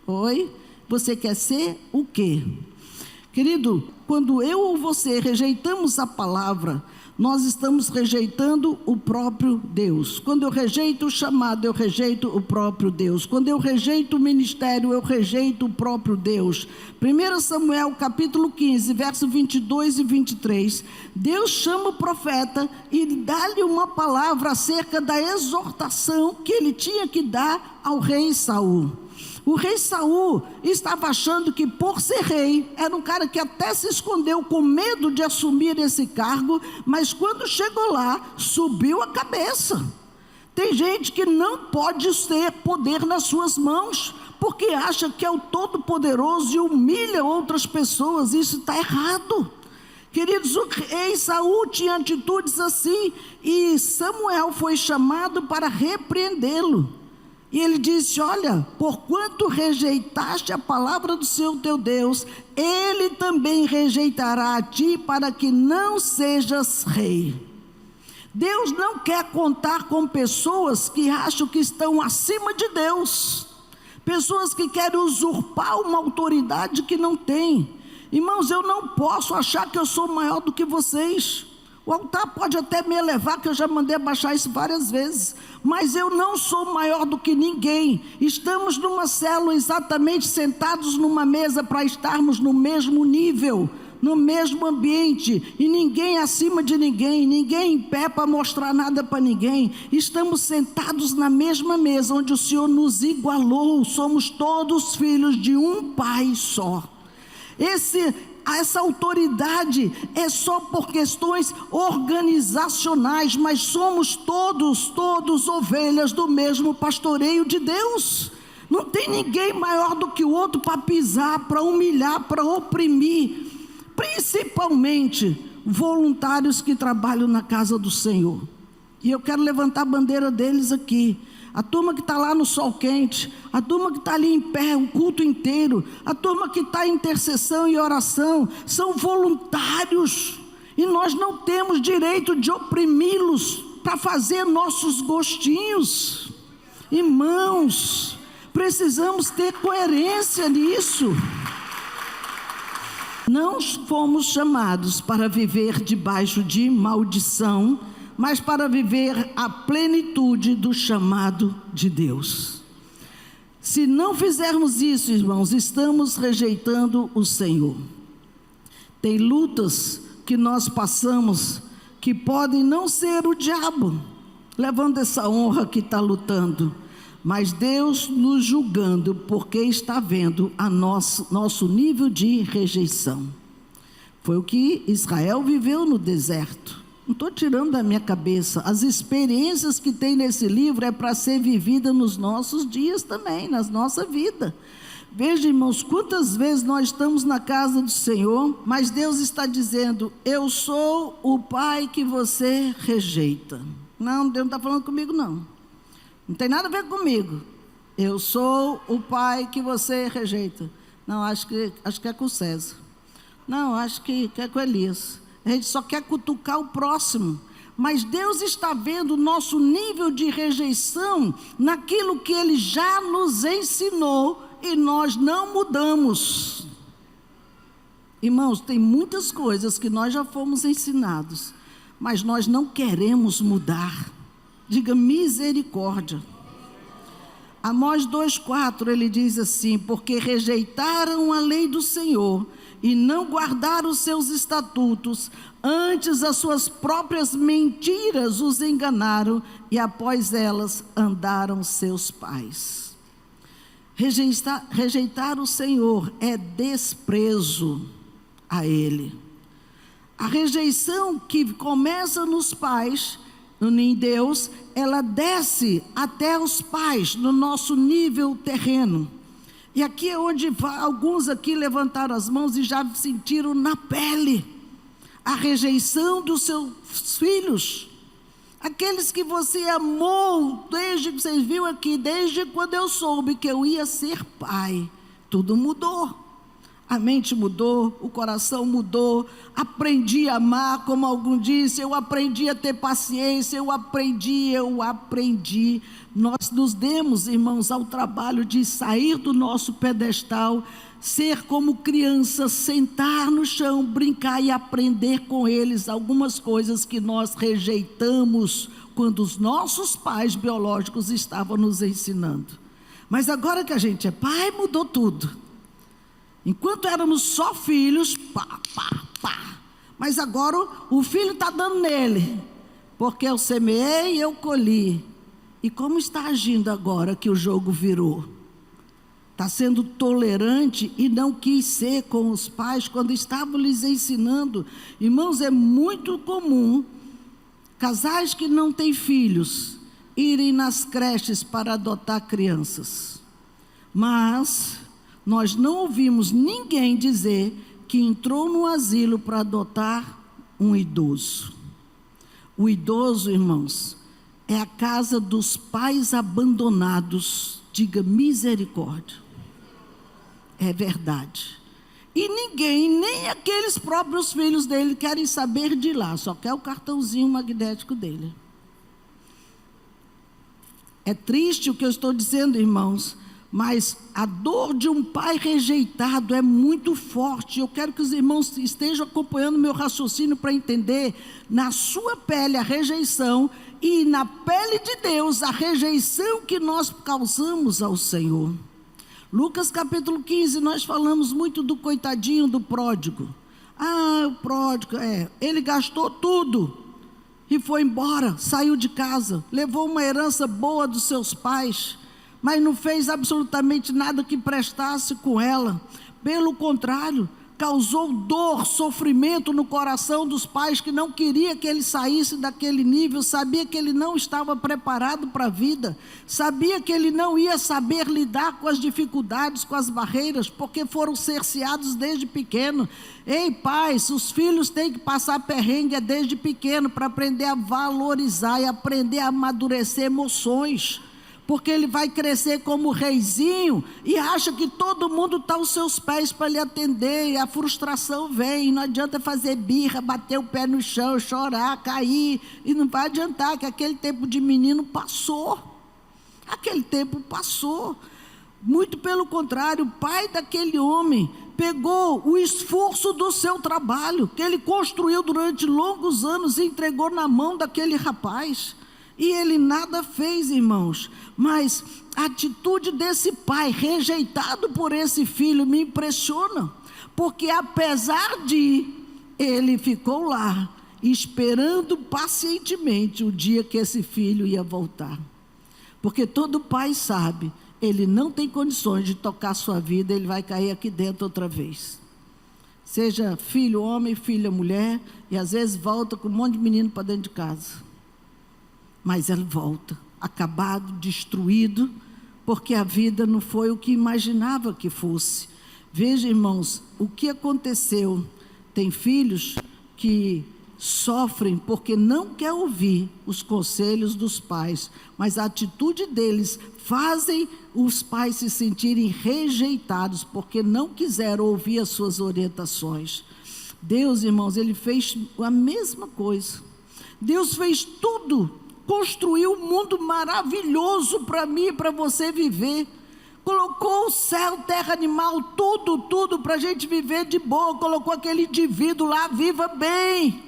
Oi? Você quer ser o quê? Querido, quando eu ou você rejeitamos a palavra, nós estamos rejeitando o próprio Deus. Quando eu rejeito o chamado, eu rejeito o próprio Deus. Quando eu rejeito o ministério, eu rejeito o próprio Deus. 1 Samuel capítulo 15, verso 22 e 23, Deus chama o profeta e dá-lhe uma palavra acerca da exortação que ele tinha que dar ao rei Saul. O rei Saul estava achando que, por ser rei, era um cara que até se escondeu com medo de assumir esse cargo, mas quando chegou lá, subiu a cabeça. Tem gente que não pode ter poder nas suas mãos, porque acha que é o Todo-Poderoso e humilha outras pessoas. Isso está errado. Queridos, o rei Saul tinha atitudes assim, e Samuel foi chamado para repreendê-lo. E ele disse: olha, porquanto rejeitaste a palavra do Senhor teu Deus, ele também rejeitará a ti, para que não sejas rei. Deus não quer contar com pessoas que acham que estão acima de Deus, pessoas que querem usurpar uma autoridade que não tem. Irmãos, eu não posso achar que eu sou maior do que vocês. O altar pode até me elevar, que eu já mandei abaixar isso várias vezes, mas eu não sou maior do que ninguém. Estamos numa célula exatamente sentados numa mesa para estarmos no mesmo nível, no mesmo ambiente, e ninguém acima de ninguém, ninguém em pé para mostrar nada para ninguém. Estamos sentados na mesma mesa onde o Senhor nos igualou. Somos todos filhos de um Pai só. Essa autoridade é só por questões organizacionais, mas somos todos ovelhas do mesmo pastoreio de Deus. Não tem ninguém maior do que o outro para pisar, para humilhar, para oprimir. Principalmente voluntários que trabalham na casa do Senhor. E eu quero levantar a bandeira deles aqui. A turma que está lá no sol quente, a turma que está ali em pé o culto inteiro, a turma que está em intercessão e oração, são voluntários, e nós não temos direito de oprimi-los para fazer nossos gostinhos. Irmãos, precisamos ter coerência nisso. Não fomos chamados para viver debaixo de maldição, mas para viver a plenitude do chamado de Deus. Se não fizermos isso, irmãos, estamos rejeitando o Senhor. Tem lutas que nós passamos que podem não ser o diabo levando essa honra que está lutando, mas Deus nos julgando, porque está vendo a nosso nível de rejeição. Foi o que Israel viveu no deserto. Não estou tirando da minha cabeça. As experiências que tem nesse livro é para ser vivida nos nossos dias também, na nossa vida. Veja, irmãos, quantas vezes nós estamos na casa do Senhor, mas Deus está dizendo: eu sou o Pai que você rejeita. Não, Deus não está falando comigo, não. Não tem nada a ver comigo. Eu sou o Pai que você rejeita. Não, acho que é com o César. Não, acho que é com Elias. A gente só quer cutucar o próximo. Mas Deus está vendo o nosso nível de rejeição naquilo que Ele já nos ensinou e nós não mudamos. Irmãos, tem muitas coisas que nós já fomos ensinados, mas nós não queremos mudar. Diga misericórdia. Amós 2,4, ele diz assim: porque rejeitaram a lei do Senhor e não guardaram os seus estatutos, antes as suas próprias mentiras os enganaram, e após elas andaram seus pais. Rejeitar o Senhor é desprezo a Ele. A rejeição que começa nos pais, em Deus, ela desce até os pais, no nosso nível terreno. E aqui é onde alguns aqui levantaram as mãos e já sentiram na pele a rejeição dos seus filhos. Aqueles que você amou desde que vocês viram aqui, desde quando eu soube que eu ia ser pai. Tudo mudou. A mente mudou, o coração mudou, aprendi a amar, como algum disse, eu aprendi a ter paciência, eu aprendi. Nós nos demos, irmãos, ao trabalho de sair do nosso pedestal, ser como criança, sentar no chão, brincar e aprender com eles algumas coisas que nós rejeitamos quando os nossos pais biológicos estavam nos ensinando. Mas agora que a gente é pai, mudou tudo. Enquanto éramos só filhos, mas agora o filho está dando nele, porque eu semeei e eu colhi. E como está agindo agora que o jogo virou? Está sendo tolerante e não quis ser com os pais quando estavam lhes ensinando. Irmãos, é muito comum casais que não têm filhos irem nas creches para adotar crianças. Mas nós não ouvimos ninguém dizer que entrou no asilo para adotar um idoso. O idoso, irmãos, é a casa dos pais abandonados. Diga misericórdia. É verdade. E ninguém, nem aqueles próprios filhos dele querem saber de lá, só quer o cartãozinho magnético dele. É triste o que eu estou dizendo, irmãos, mas a dor de um pai rejeitado é muito forte. Eu quero que os irmãos estejam acompanhando meu raciocínio para entender, na sua pele a rejeição e na pele de Deus a rejeição que nós causamos ao Senhor. Lucas capítulo 15, nós falamos muito do coitadinho do pródigo. O pródigo, ele gastou tudo e foi embora, saiu de casa, levou uma herança boa dos seus pais, mas não fez absolutamente nada que prestasse com ela. Pelo contrário, causou dor, sofrimento no coração dos pais que não queria que ele saísse daquele nível, sabia que ele não estava preparado para a vida, sabia que ele não ia saber lidar com as dificuldades, com as barreiras, porque foram cerceados desde pequeno. Ei, pais, os filhos têm que passar perrengue desde pequeno para aprender a valorizar e aprender a amadurecer emoções. Porque ele vai crescer como reizinho e acha que todo mundo está aos seus pés para lhe atender, e a frustração vem, não adianta fazer birra, bater o pé no chão, chorar, cair, e não vai adiantar, que aquele tempo de menino passou, aquele tempo passou. Muito pelo contrário, o pai daquele homem pegou o esforço do seu trabalho, que ele construiu durante longos anos, e entregou na mão daquele rapaz. E ele nada fez, irmãos, mas a atitude desse pai, rejeitado por esse filho, me impressiona, porque apesar de, ele ficou lá, esperando pacientemente o dia que esse filho ia voltar, porque todo pai sabe, ele não tem condições de tocar sua vida, ele vai cair aqui dentro outra vez, seja filho homem, filha mulher, e às vezes volta com um monte de menino para dentro de casa. Mas ele volta, acabado, destruído, porque a vida não foi o que imaginava que fosse. Veja, irmãos, o que aconteceu. Tem filhos que sofrem porque não quer ouvir os conselhos dos pais, mas a atitude deles fazem os pais se sentirem rejeitados, porque não quiseram ouvir as suas orientações. Deus, irmãos, ele fez a mesma coisa. Deus fez tudo. Construiu um mundo maravilhoso para mim e para você viver. Colocou o céu, terra, animal, tudo para a gente viver de boa. Colocou aquele indivíduo lá, viva bem.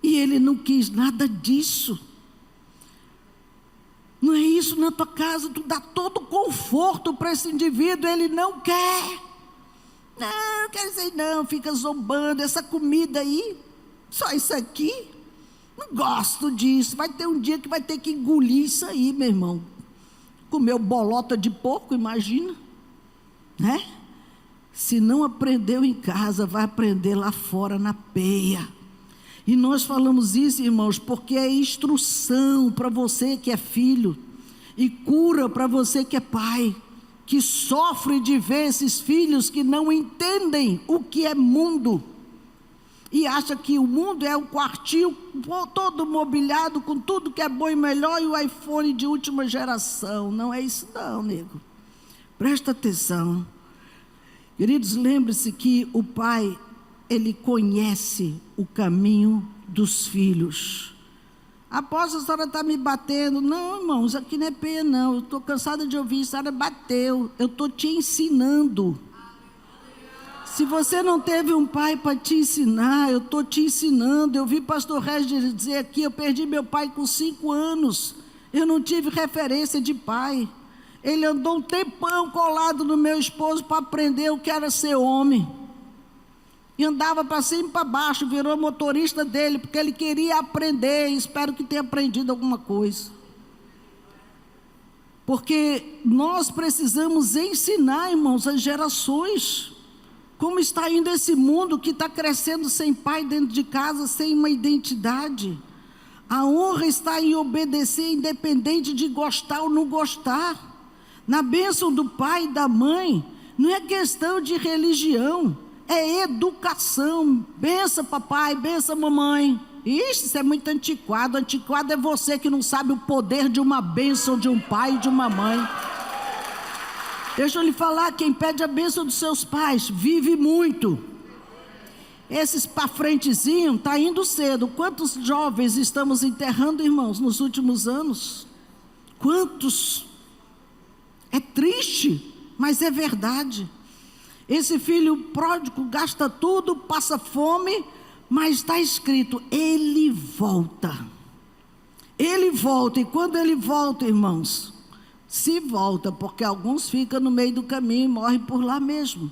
E ele não quis nada disso. Não é isso na tua casa, tu dá todo conforto para esse indivíduo, ele não quer. Não quero dizer não, fica zombando, essa comida aí, só isso aqui, não gosto disso. Vai ter um dia que vai ter que engolir isso aí, meu irmão. Comeu bolota de porco, imagina, né? Se não aprendeu em casa, vai aprender lá fora na peia. E nós falamos isso, irmãos, porque é instrução para você que é filho, e cura para você que é pai, que sofre de ver esses filhos que não entendem o que é mundo, e acha que o mundo é um quartinho todo mobiliado com tudo que é bom e melhor, e o iPhone de última geração. Não é isso não, nego. Presta atenção. Queridos, lembre-se que o pai, ele conhece o caminho dos filhos. Apóstolo, a senhora está me batendo. Não, irmãos, aqui não é pena não, eu estou cansada de ouvir, a senhora bateu, eu estou te ensinando. Se você não teve um pai para te ensinar, eu estou te ensinando. Eu vi pastor Regis dizer aqui, eu perdi meu pai com 5 anos, eu não tive referência de pai. Ele andou um tempão colado no meu esposo para aprender o que era ser homem. E andava para cima e para baixo, virou motorista dele, porque ele queria aprender, e espero que tenha aprendido alguma coisa. Porque nós precisamos ensinar, irmãos, as gerações, como está indo esse mundo que está crescendo sem pai dentro de casa, sem uma identidade. A honra está em obedecer, independente de gostar ou não gostar. Na bênção do pai e da mãe, não é questão de religião, é educação. Bença papai, bença mamãe. Isso é muito antiquado. Antiquado é você que não sabe o poder de uma bênção de um pai e de uma mãe. Deixa eu lhe falar, quem pede a bênção dos seus pais vive muito. Esses para frentezinho está indo cedo. Quantos jovens estamos enterrando, irmãos, nos últimos anos? Quantos? É triste, mas é verdade. Esse filho pródigo gasta tudo, passa fome, mas está escrito, ele volta. Ele volta, e quando ele volta, irmãos, se volta, porque alguns ficam no meio do caminho e morrem por lá mesmo.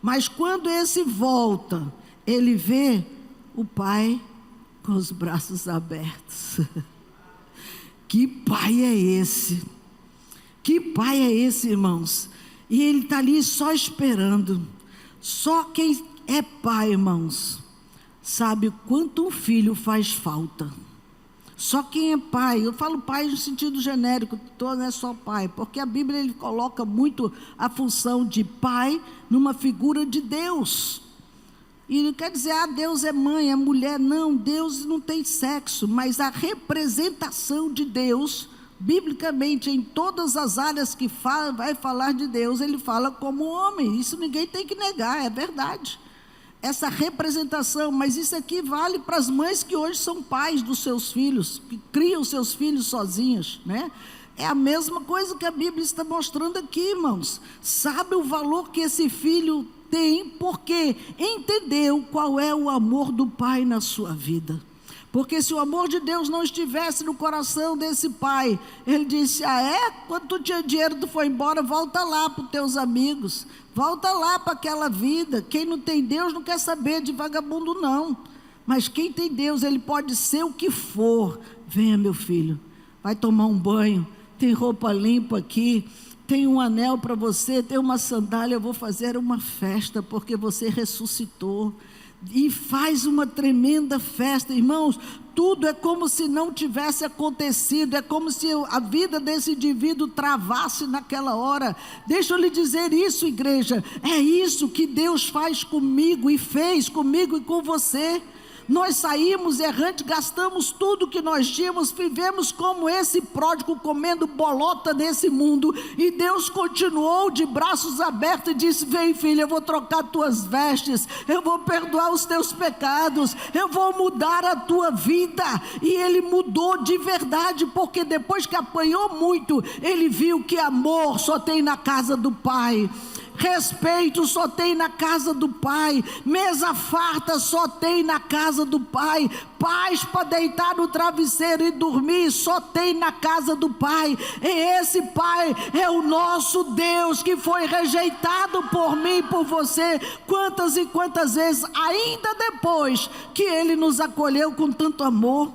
Mas quando esse volta, ele vê o pai com os braços abertos. Que pai é esse? Que pai é esse, irmãos? E ele está ali só esperando. Só quem é pai, irmãos, sabe o quanto um filho faz falta. Só quem é pai, eu falo pai no sentido genérico, não é só pai, porque a Bíblia ele coloca muito a função de pai numa figura de Deus. E não quer dizer, Deus é mãe, é mulher. Não, Deus não tem sexo, mas a representação de Deus, biblicamente, em todas as áreas que vai falar de Deus, ele fala como homem. Isso ninguém tem que negar, é verdade. Essa representação, mas isso aqui vale para as mães que hoje são pais dos seus filhos, que criam seus filhos sozinhas, né? É a mesma coisa que a Bíblia está mostrando aqui, irmãos. Sabe o valor que esse filho tem, porque entendeu qual é o amor do pai na sua vida. Porque se o amor de Deus não estivesse no coração desse pai, ele disse, quando tu tinha dinheiro, tu foi embora, volta lá para os teus amigos, volta lá para aquela vida. Quem não tem Deus não quer saber de vagabundo não, mas quem tem Deus, ele pode ser o que for. Venha, meu filho, vai tomar um banho, tem roupa limpa aqui, tem um anel para você, tem uma sandália, eu vou fazer uma festa, porque você ressuscitou. E faz uma tremenda festa, irmãos. Tudo é como se não tivesse acontecido, é como se a vida desse indivíduo travasse naquela hora. Deixa eu lhe dizer isso, igreja, é isso que Deus faz comigo e fez comigo e com você. Nós saímos errantes, gastamos tudo que nós tínhamos, vivemos como esse pródigo comendo bolota nesse mundo, e Deus continuou de braços abertos e disse, vem filha, eu vou trocar tuas vestes, eu vou perdoar os teus pecados, eu vou mudar a tua vida. E ele mudou de verdade, porque depois que apanhou muito, ele viu que amor só tem na casa do pai. respeito só tem na casa do pai, mesa farta só tem na casa do pai, paz para deitar no travesseiro e dormir só tem na casa do pai. E esse pai é o nosso Deus, que foi rejeitado por mim e por você quantas e quantas vezes, ainda depois que ele nos acolheu com tanto amor.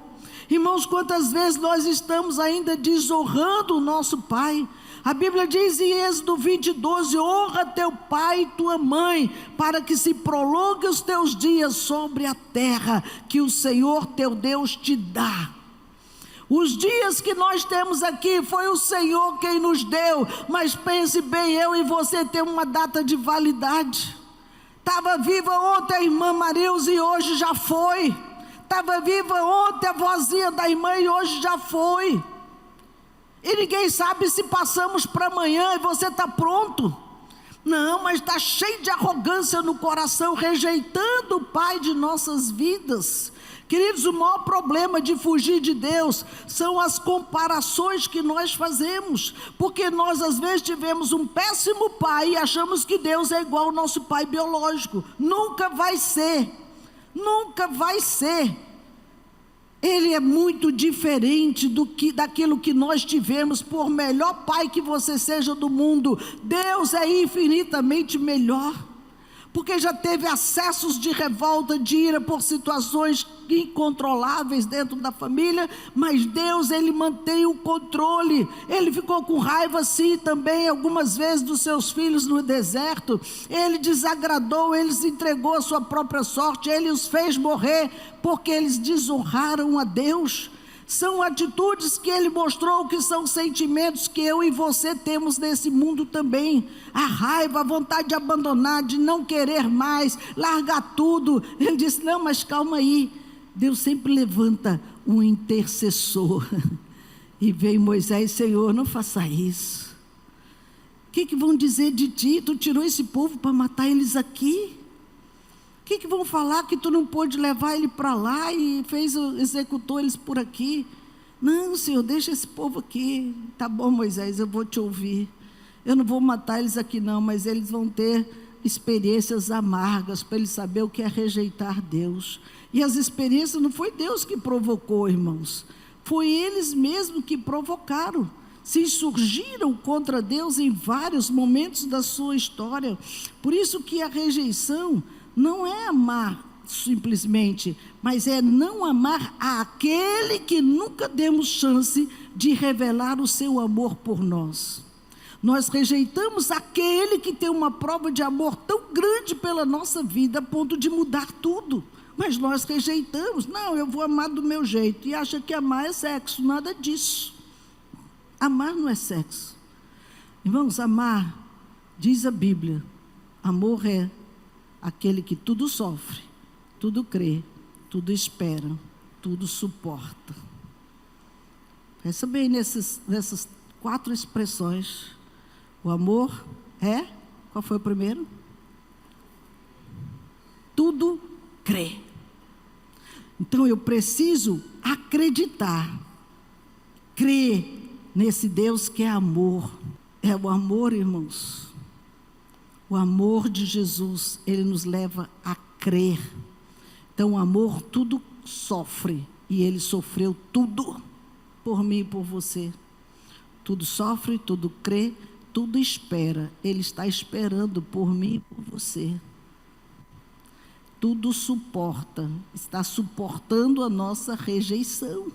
Irmãos, quantas vezes nós estamos ainda desonrando o nosso pai? A Bíblia diz em Êxodo 20:12: honra teu pai e tua mãe, para que se prolongue os teus dias sobre a terra que o Senhor teu Deus te dá. Os dias que nós temos aqui foi o Senhor quem nos deu, mas pense bem, eu e você temos uma data de validade. Estava viva ontem a irmã Marilze e hoje já foi. Estava viva ontem a vozinha da irmã e hoje já foi. E ninguém sabe se passamos para amanhã e você está pronto. Não, mas está cheio de arrogância no coração, rejeitando o Pai de nossas vidas. Queridos, o maior problema de fugir de Deus são as comparações que nós fazemos. Porque nós às vezes tivemos um péssimo pai e achamos que Deus é igual ao nosso pai biológico. Nunca vai ser. Nunca vai ser. Ele é muito diferente daquilo que nós tivemos, por melhor pai que você seja do mundo. Deus é infinitamente melhor, porque já teve acessos de revolta, de ira por situações incontroláveis dentro da família, mas Deus, Ele mantém o controle. Ele ficou com raiva sim também algumas vezes dos seus filhos no deserto. Ele desagradou, Ele se entregou à sua própria sorte, Ele os fez morrer porque eles desonraram a Deus. São atitudes que Ele mostrou que são sentimentos que eu e você temos nesse mundo também. A raiva, a vontade de abandonar, de não querer mais, largar tudo. Ele disse, não, mas calma aí. Deus sempre levanta um intercessor. E veio Moisés, Senhor, não faça isso. O que vão dizer de ti? Tu tirou esse povo para matar eles aqui? O que vão falar que tu não pôde levar ele para lá e executou eles por aqui? Não, Senhor, deixa esse povo aqui. Tá bom, Moisés, eu vou te ouvir. Eu não vou matar eles aqui não, mas eles vão ter experiências amargas para eles saber o que é rejeitar Deus. E as experiências não foi Deus que provocou, irmãos. Foi eles mesmos que provocaram. Se insurgiram contra Deus em vários momentos da sua história. Por isso que a rejeição não é amar simplesmente, mas é não amar aquele que nunca demos chance de revelar o seu amor por nós. Nós rejeitamos aquele que tem uma prova de amor tão grande pela nossa vida, a ponto de mudar tudo. Mas nós rejeitamos, não, eu vou amar do meu jeito, e acha que amar é sexo, nada disso. Amar não é sexo. Irmãos, amar, diz a Bíblia, amor é aquele que tudo sofre, tudo crê, tudo espera, tudo suporta. Pensa bem nessas 4 expressões. O amor é, qual foi o primeiro? Tudo crê. Então eu preciso acreditar, crer nesse Deus que é amor. É o amor, irmãos. O amor de Jesus, Ele nos leva a crer. Então o amor tudo sofre, e Ele sofreu tudo por mim e por você. Tudo sofre, tudo crê, tudo espera. Ele está esperando por mim e por você. Tudo suporta, está suportando a nossa rejeição.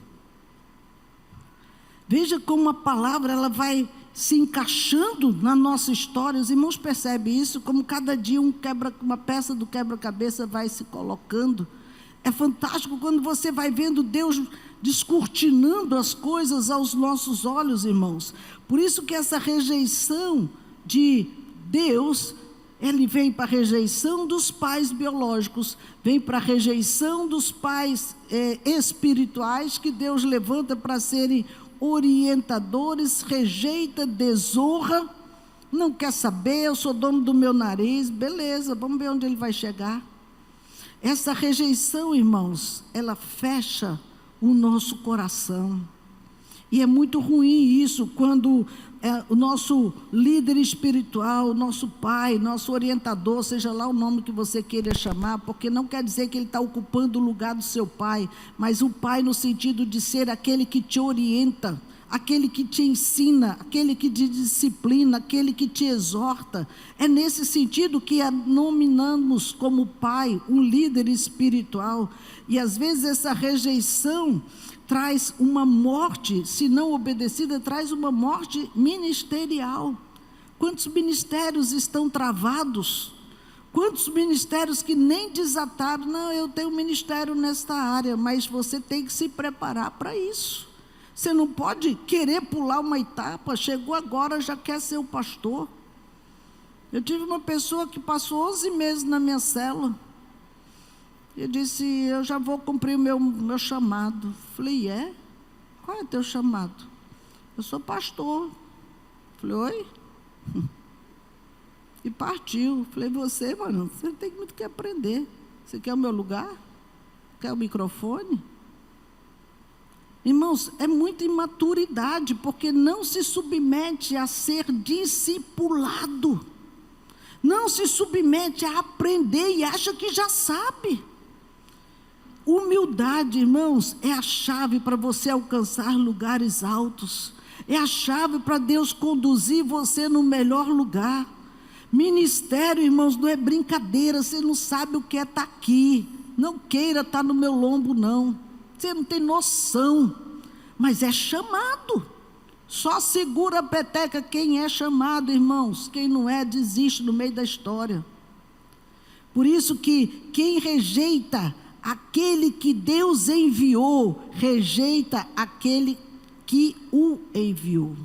Veja como a palavra ela vai se encaixando na nossa história. Os irmãos percebem isso, como cada dia uma peça do quebra-cabeça vai se colocando. É fantástico quando você vai vendo Deus descortinando as coisas aos nossos olhos, irmãos. Por isso que essa rejeição de Deus, ele vem para a rejeição dos pais biológicos, vem para a rejeição dos pais espirituais, que Deus levanta para serem orientadores, rejeita, desonra, não quer saber, eu sou dono do meu nariz, beleza, vamos ver onde ele vai chegar. Essa rejeição, irmãos, ela fecha o nosso coração. E é muito ruim isso, quando o nosso líder espiritual, nosso pai, nosso orientador, seja lá o nome que você queira chamar, porque não quer dizer que ele está ocupando o lugar do seu pai, mas o pai no sentido de ser aquele que te orienta, aquele que te ensina, aquele que te disciplina, aquele que te exorta. É nesse sentido que nominamos como pai um líder espiritual. E às vezes essa rejeição traz uma morte, se não obedecida, traz uma morte ministerial. Quantos ministérios estão travados? Quantos ministérios que nem desataram? Não, eu tenho ministério nesta área, mas você tem que se preparar para isso. Você não pode querer pular uma etapa, chegou agora, já quer ser o pastor. Eu tive uma pessoa que passou 11 meses na minha célula. Eu disse, eu já vou cumprir o meu chamado. Falei, qual é o teu chamado? Eu sou pastor. Falei, oi? E partiu. Falei, você tem muito que aprender. Você quer o meu lugar? Quer o microfone? Irmãos, é muita imaturidade, porque não se submete a ser discipulado. Não se submete a aprender e acha que já sabe. Humildade, irmãos, é a chave para você alcançar lugares altos. É a chave para Deus conduzir você no melhor lugar. Ministério, irmãos, não é brincadeira. Você não sabe o que é estar aqui. Não queira estar no meu lombo, não. Você não tem noção. Mas é chamado. Só segura a peteca quem é chamado, irmãos. Quem não é, desiste no meio da história. Por isso que quem rejeita aquele que Deus enviou, rejeita aquele que o enviou.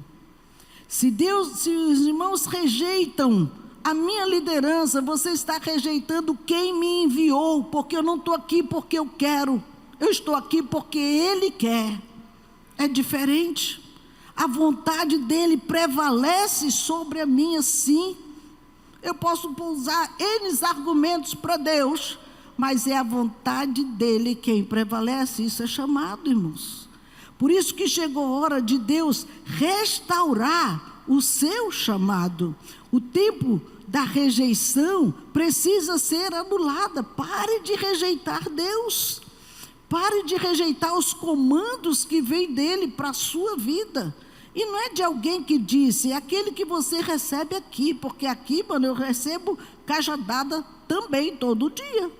Se os irmãos rejeitam a minha liderança, você está rejeitando quem me enviou, porque eu não estou aqui porque eu quero, eu estou aqui porque Ele quer. É diferente. A vontade dEle prevalece sobre a minha, sim. Eu posso usar N argumentos para Deus, mas é a vontade dEle quem prevalece. Isso é chamado, irmãos. Por isso que chegou a hora de Deus restaurar o seu chamado. O tempo da rejeição precisa ser anulada. Pare de rejeitar Deus. Pare de rejeitar os comandos que vêm dEle para a sua vida. E não é de alguém que disse, é aquele que você recebe aqui, porque aqui, eu recebo cajadada também todo dia.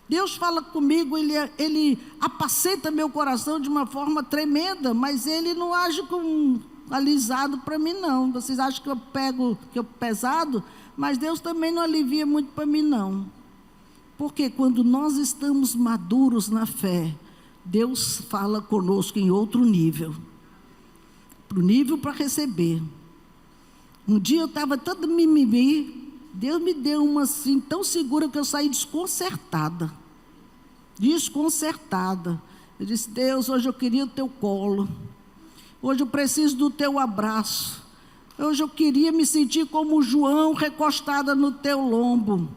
Deus fala comigo, Ele apacenta meu coração de uma forma tremenda, mas Ele não age com alisado para mim, não. Vocês acham que eu pesado? Mas Deus também não alivia muito para mim, não. Porque quando nós estamos maduros na fé, Deus fala conosco em outro nível. Para o nível para receber. Um dia eu estava toda mimimi, Deus me deu uma assim, tão segura que eu saí desconcertada. Desconcertada. Eu disse, Deus, hoje eu queria o teu colo. Hoje eu preciso do teu abraço. Hoje eu queria me sentir como João, recostada no teu lombo.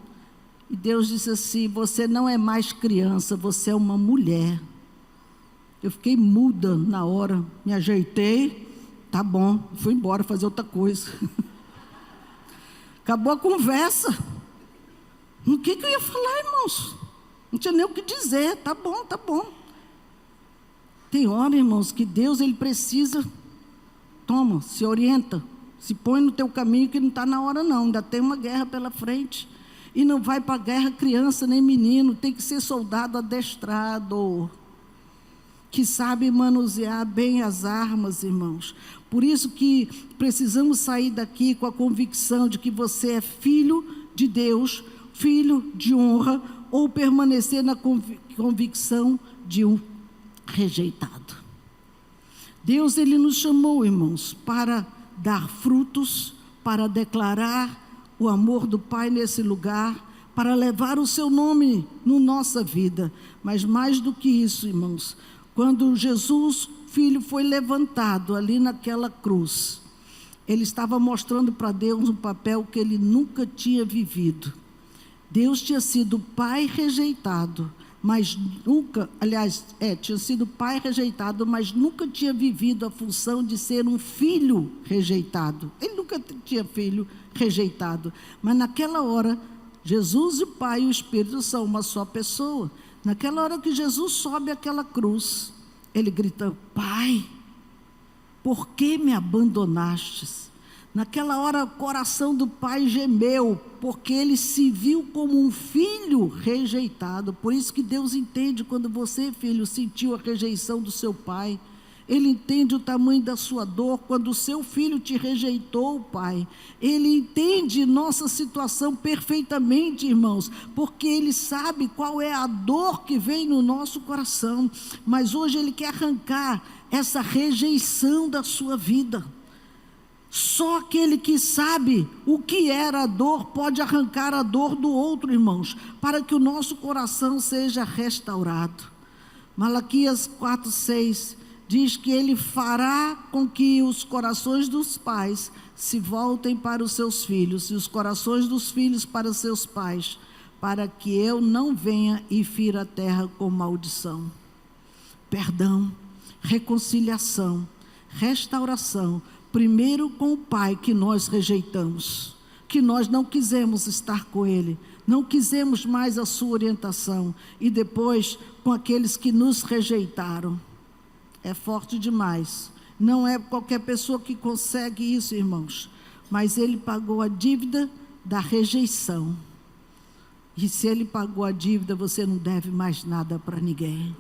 E Deus disse assim, você não é mais criança, você é uma mulher. Eu fiquei muda na hora, me ajeitei. Tá bom, fui embora fazer outra coisa. Acabou a conversa. O que eu ia falar, irmãos? Não tinha nem o que dizer. Tá bom, tá bom. Tem hora, irmãos, que Deus, Ele precisa. Toma, se orienta. Se põe no teu caminho que não está na hora não. Ainda tem uma guerra pela frente. E não vai para a guerra criança nem menino. Tem que ser soldado adestrado. Que sabe manusear bem as armas, irmãos. Por isso que precisamos sair daqui com a convicção de que você é filho de Deus, filho de honra, ou permanecer na convicção de um rejeitado. Deus, Ele nos chamou, irmãos, para dar frutos, para declarar o amor do Pai nesse lugar, para levar o seu nome na nossa vida. Mas mais do que isso, irmãos, quando Jesus, Filho, foi levantado ali naquela cruz, Ele estava mostrando para Deus um papel que Ele nunca tinha vivido. Deus tinha sido pai rejeitado, mas nunca, tinha sido pai rejeitado, mas nunca tinha vivido a função de ser um filho rejeitado. Ele nunca tinha filho rejeitado, mas naquela hora, Jesus, o Pai e o Espírito são uma só pessoa. Naquela hora que Jesus sobe aquela cruz, ele grita: Pai, por que me abandonastes? Naquela hora o coração do pai gemeu, porque ele se viu como um filho rejeitado. Por isso que Deus entende quando você, filho, sentiu a rejeição do seu pai. Ele entende o tamanho da sua dor quando o seu filho te rejeitou, pai. Ele entende nossa situação perfeitamente, irmãos, porque ele sabe qual é a dor que vem no nosso coração. Mas hoje ele quer arrancar essa rejeição da sua vida. Só aquele que sabe o que era a dor pode arrancar a dor do outro, irmãos, para que o nosso coração seja restaurado. Malaquias 4:6 diz que ele fará com que os corações dos pais se voltem para os seus filhos e os corações dos filhos para os seus pais, para que eu não venha e fira a terra com maldição. Perdão, reconciliação, restauração, primeiro com o pai que nós rejeitamos, que nós não quisemos estar com ele, não quisemos mais a sua orientação, e depois com aqueles que nos rejeitaram. É forte demais, não é qualquer pessoa que consegue isso, irmãos, mas ele pagou a dívida da rejeição, e se ele pagou a dívida, você não deve mais nada para ninguém.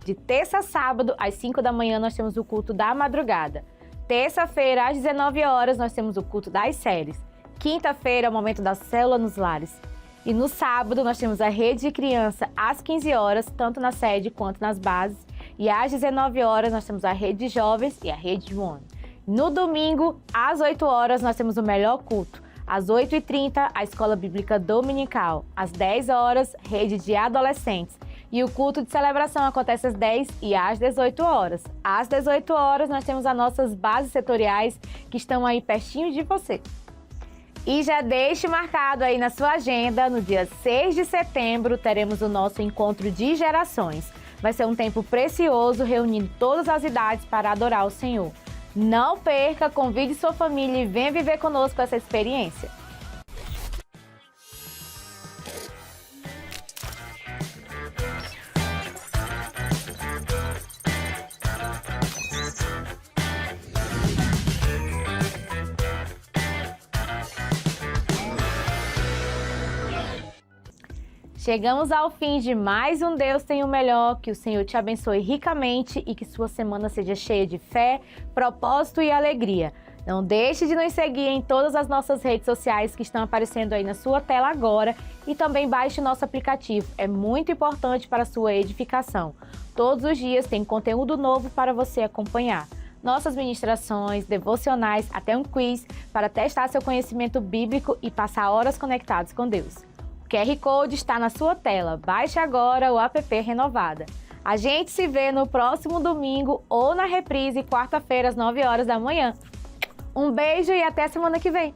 De terça a sábado, às 5 da manhã, nós temos o culto da madrugada. Terça-feira, às 19 horas, nós temos o culto das séries. Quinta-feira é o momento da célula nos lares. E no sábado, nós temos a rede de criança às 15 horas, tanto na sede quanto nas bases. E às 19 horas, nós temos a rede de jovens e a rede de One. No domingo, às 8 horas, nós temos o melhor culto. Às 8h30, a Escola Bíblica Dominical. Às 10 horas, rede de adolescentes. E o culto de celebração acontece às 10 e às 18 horas. Às 18 horas, nós temos as nossas bases setoriais que estão aí pertinho de você. E já deixe marcado aí na sua agenda, no dia 6 de setembro, teremos o nosso encontro de gerações. Vai ser um tempo precioso, reunindo todas as idades para adorar o Senhor. Não perca, convide sua família e venha viver conosco essa experiência. Chegamos ao fim de mais um Deus Tem o Melhor. Que o Senhor te abençoe ricamente e que sua semana seja cheia de fé, propósito e alegria. Não deixe de nos seguir em todas as nossas redes sociais que estão aparecendo aí na sua tela agora e também baixe o nosso aplicativo. É muito importante para a sua edificação. Todos os dias tem conteúdo novo para você acompanhar. Nossas ministrações, devocionais, até um quiz para testar seu conhecimento bíblico e passar horas conectados com Deus. O QR Code está na sua tela. Baixe agora o app Renovada. A gente se vê no próximo domingo ou na reprise, quarta-feira, às 9 horas da manhã. Um beijo e até semana que vem.